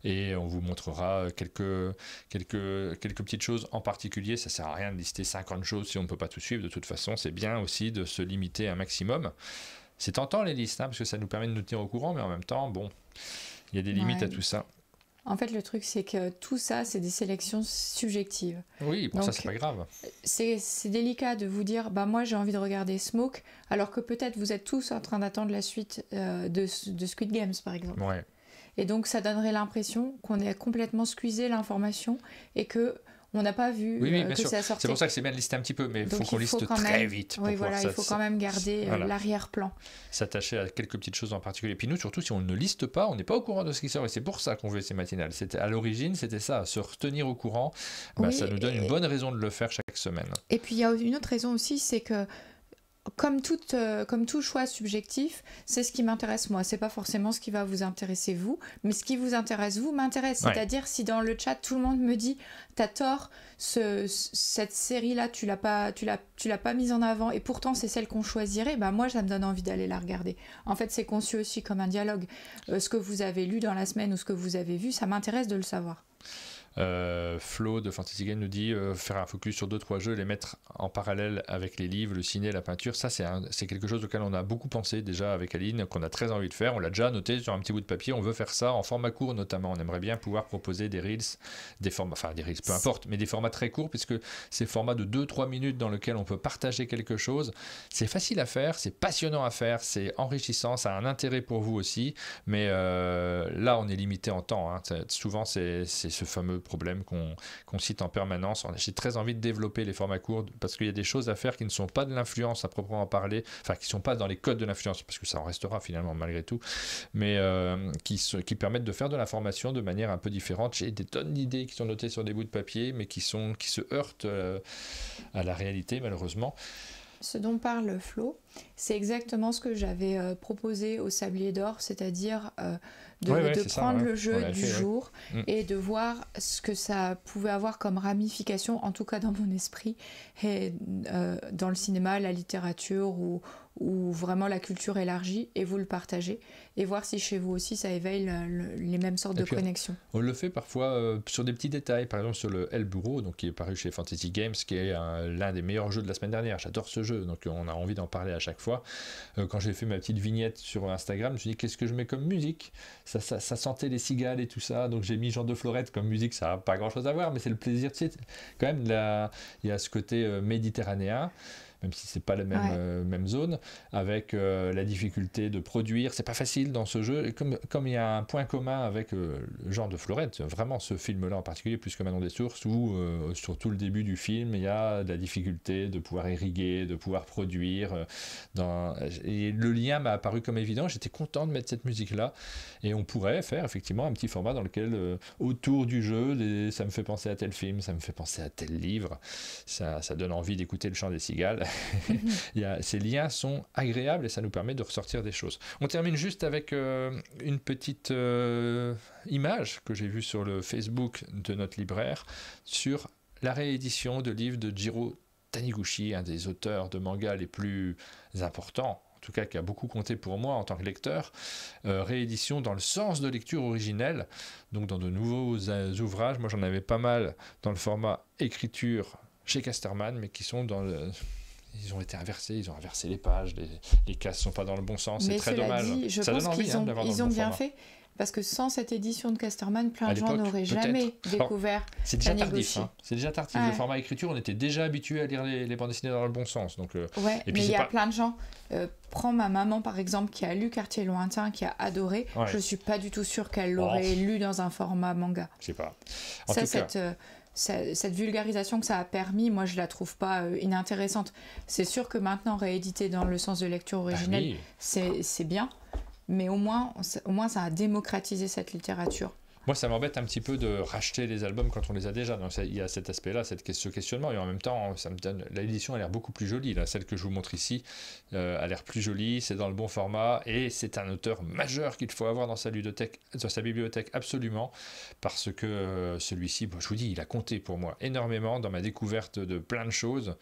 Speaker 1: et on vous montrera quelques petites choses en particulier. Ça ne sert à rien de lister 50 choses si on ne peut pas tout suivre. De toute façon, c'est bien aussi de se limiter un maximum. C'est tentant les listes, parce que ça nous permet de nous tenir au courant, mais en même temps, il y a des limites à tout ça.
Speaker 2: En fait, le truc, c'est que tout ça, c'est des sélections subjectives.
Speaker 1: Oui, donc, ça, c'est pas grave.
Speaker 2: C'est délicat de vous dire, moi, j'ai envie de regarder Smoke, alors que peut-être vous êtes tous en train d'attendre la suite de Squid Games, par exemple.
Speaker 1: Ouais.
Speaker 2: Et donc, ça donnerait l'impression qu'on ait complètement squeezé l'information et que on n'a pas vu que ça sortait.
Speaker 1: C'est pour ça que c'est bien de lister un petit peu, mais il faut qu'on liste très vite.
Speaker 2: Oui, voilà, il faut quand même garder l'arrière-plan.
Speaker 1: S'attacher à quelques petites choses en particulier. Et puis nous, surtout, si on ne liste pas, on n'est pas au courant de ce qui sort. Et c'est pour ça qu'on veut ces matinales. À l'origine, c'était ça, se retenir au courant. Ça nous donne une bonne raison de le faire chaque semaine.
Speaker 2: Et puis, il y a une autre raison aussi, c'est que comme tout choix subjectif, c'est ce qui m'intéresse moi. C'est pas forcément ce qui va vous intéresser vous, mais ce qui vous intéresse vous m'intéresse.
Speaker 1: Ouais.
Speaker 2: C'est-à-dire si dans le chat tout le monde me dit t'as tort, cette série-là tu l'as pas mise en avant et pourtant c'est celle qu'on choisirait, moi ça me donne envie d'aller la regarder. En fait c'est conçu aussi comme un dialogue. Ce que vous avez lu dans la semaine ou ce que vous avez vu, ça m'intéresse de le savoir.
Speaker 1: Flo de Fantasy Game nous dit faire un focus sur 2-3 jeux et les mettre en parallèle avec les livres, le ciné, la peinture. Ça c'est quelque chose auquel on a beaucoup pensé déjà avec Aline, qu'on a très envie de faire. On l'a déjà noté sur un petit bout de papier. On veut faire ça en format court notamment. On aimerait bien pouvoir proposer des reels, des reels peu importe, mais des formats très courts, puisque ces formats de 2-3 minutes dans lesquels on peut partager quelque chose, c'est facile à faire, c'est passionnant à faire, c'est enrichissant, ça a un intérêt pour vous aussi, mais là on est limité en temps, hein. Souvent c'est ce fameux problème qu'on cite en permanence. J'ai très envie de développer les formats courts parce qu'il y a des choses à faire qui ne sont pas de l'influence à proprement parler, qui ne sont pas dans les codes de l'influence, parce que ça en restera finalement malgré tout, mais qui permettent de faire de l'information de manière un peu différente. J'ai des tonnes d'idées qui sont notées sur des bouts de papier, mais qui se heurtent à la réalité malheureusement.
Speaker 2: Ce dont parle Flo, c'est exactement ce que j'avais proposé au Sablier d'Or, c'est-à-dire de prendre le jeu du jour et de voir ce que ça pouvait avoir comme ramification, en tout cas dans mon esprit, et dans le cinéma, la littérature ou vraiment la culture élargie, et vous le partagez, et voir si chez vous aussi ça éveille les mêmes sortes de connexions.
Speaker 1: On le fait parfois sur des petits détails, par exemple sur le El Burro, donc qui est paru chez Fantasy Games, qui est l'un des meilleurs jeux de la semaine dernière. J'adore ce jeu, donc on a envie d'en parler à chaque fois. Quand j'ai fait ma petite vignette sur Instagram, je me suis dit qu'est-ce que je mets comme musique, ça sentait les cigales et tout ça, donc j'ai mis Jean de Florette comme musique. Ça n'a pas grand chose à voir, mais c'est le plaisir, tu sais, quand même il y a ce côté méditerranéen, même si c'est pas la même zone, avec la difficulté de produire. C'est pas facile dans ce jeu, et comme il y a un point commun avec Jean de Florette, vraiment ce film-là en particulier, plus que Manon des Sources, où sur tout le début du film, il y a de la difficulté de pouvoir irriguer, de pouvoir produire. Et le lien m'a apparu comme évident. J'étais content de mettre cette musique-là, et on pourrait faire effectivement un petit format dans lequel, autour du jeu, ça me fait penser à tel film, ça me fait penser à tel livre, ça donne envie d'écouter le chant des cigales. Ces liens sont agréables et ça nous permet de ressortir des choses. On termine juste avec une petite image que j'ai vue sur le Facebook de notre libraire sur la réédition de livres de Jiro Taniguchi, un des auteurs de manga les plus importants, en tout cas qui a beaucoup compté pour moi en tant que lecteur. Réédition dans le sens de lecture originelle, donc dans de nouveaux ouvrages. Moi j'en avais pas mal dans le format écriture chez Casterman, mais qui sont dans ils ont été inversés, ils ont inversé les pages, les cases ne sont pas dans le bon sens, c'est très dommage.
Speaker 2: Je pense qu'ils ont bien fait, parce que sans cette édition de Casterman, plein de gens n'auraient jamais découvert.
Speaker 1: C'est déjà tardif, c'est déjà tardif. Le format écriture, on était déjà habitué à lire les bandes dessinées dans le bon sens. Donc,
Speaker 2: mais il y a plein de gens. Prends ma maman par exemple, qui a lu Quartier Lointain, qui a adoré. Je ne suis pas du tout sûre qu'elle l'aurait lu dans un format manga.
Speaker 1: Je sais pas.
Speaker 2: Cette vulgarisation que ça a permis, moi je la trouve pas inintéressante. C'est sûr que maintenant rééditer dans le sens de lecture originelle, c'est bien, mais au moins ça a démocratisé cette littérature.
Speaker 1: Moi, ça m'embête un petit peu de racheter les albums quand on les a déjà. Donc, il y a cet aspect-là, ce questionnement. Et en même temps, ça me donne... l'édition a l'air beaucoup plus jolie. Là. Celle que je vous montre ici a l'air plus jolie. C'est dans le bon format. Et c'est un auteur majeur qu'il faut avoir dans sa bibliothèque absolument. Parce que celui-ci, je vous dis, il a compté pour moi énormément dans ma découverte de plein de choses.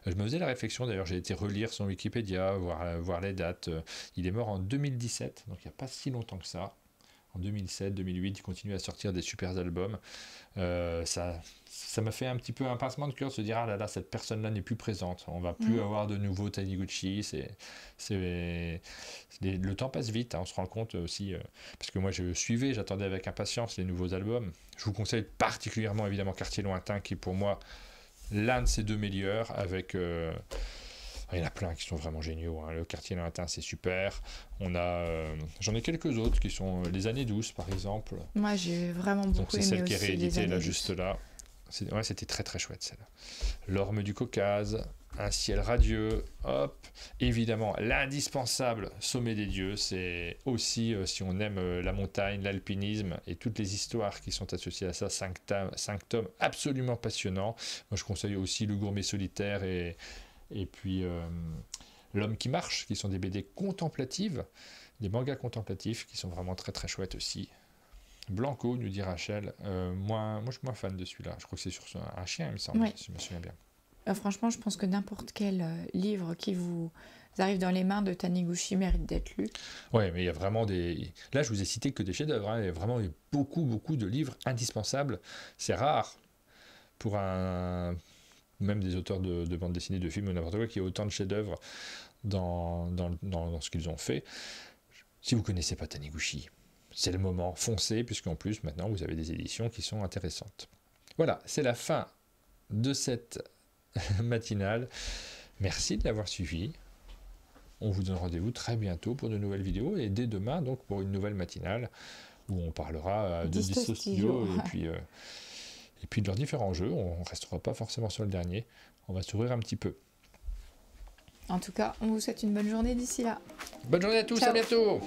Speaker 1: Je me faisais la réflexion, d'ailleurs, j'ai été relire son Wikipédia, voir les dates. Il est mort en 2017, donc il n'y a pas si longtemps que ça. En 2007, 2008, il continue à sortir des super albums. Ça m'a fait un petit peu un pincement de cœur de se dire, ah là là, cette personne-là n'est plus présente. On va plus avoir de nouveaux Taniguchi. Le temps passe vite, hein, on se rend compte aussi. Parce que moi, j'attendais avec impatience les nouveaux albums. Je vous conseille particulièrement, évidemment, Quartier Lointain, qui est pour moi l'un de ces deux meilleurs, avec... il y en a plein qui sont vraiment géniaux. Hein. Le Quartier Lointain, c'est super. J'en ai quelques autres qui sont Les Années Douces, par exemple.
Speaker 2: Moi, j'ai vraiment beaucoup aimé.
Speaker 1: Donc, c'est celle qui est rééditée là, juste là. C'était très très chouette celle-là. L'Orme du Caucase, Un ciel radieux, hop. Évidemment, l'indispensable Sommet des dieux. C'est aussi, si on aime la montagne, l'alpinisme et toutes les histoires qui sont associées à ça, 5 tomes absolument passionnants. Moi, je conseille aussi Le Gourmet solitaire et puis L'homme qui marche, qui sont des BD contemplatives, des mangas contemplatifs qui sont vraiment très très chouettes aussi. Blanco, nous dit Rachel. Moi, je suis moins fan de celui-là. Je crois que c'est sur un chien, il me semble, si je me souviens bien.
Speaker 2: Franchement, je pense que n'importe quel livre qui vous arrive dans les mains de Taniguchi mérite d'être lu.
Speaker 1: Oui, mais il y a vraiment des... Là, je vous ai cité que des chefs-d'œuvre. Hein. Il y a vraiment beaucoup, beaucoup de livres indispensables. C'est rare pour même des auteurs de bande dessinée, de films ou n'importe quoi, qui a autant de chefs-d'œuvre dans ce qu'ils ont fait. Si vous ne connaissez pas Taniguchi, c'est le moment, foncez, puisqu'en plus, maintenant, vous avez des éditions qui sont intéressantes. Voilà, c'est la fin de cette matinale. Merci de l'avoir suivi. On vous donne rendez-vous très bientôt pour de nouvelles vidéos, et dès demain, donc, pour une nouvelle matinale, où on parlera de Disto Studio, et puis de leurs différents jeux. On ne restera pas forcément sur le dernier. On va s'ouvrir un petit peu.
Speaker 2: En tout cas, on vous souhaite une bonne journée d'ici là.
Speaker 1: Bonne journée à tous, ciao. À bientôt.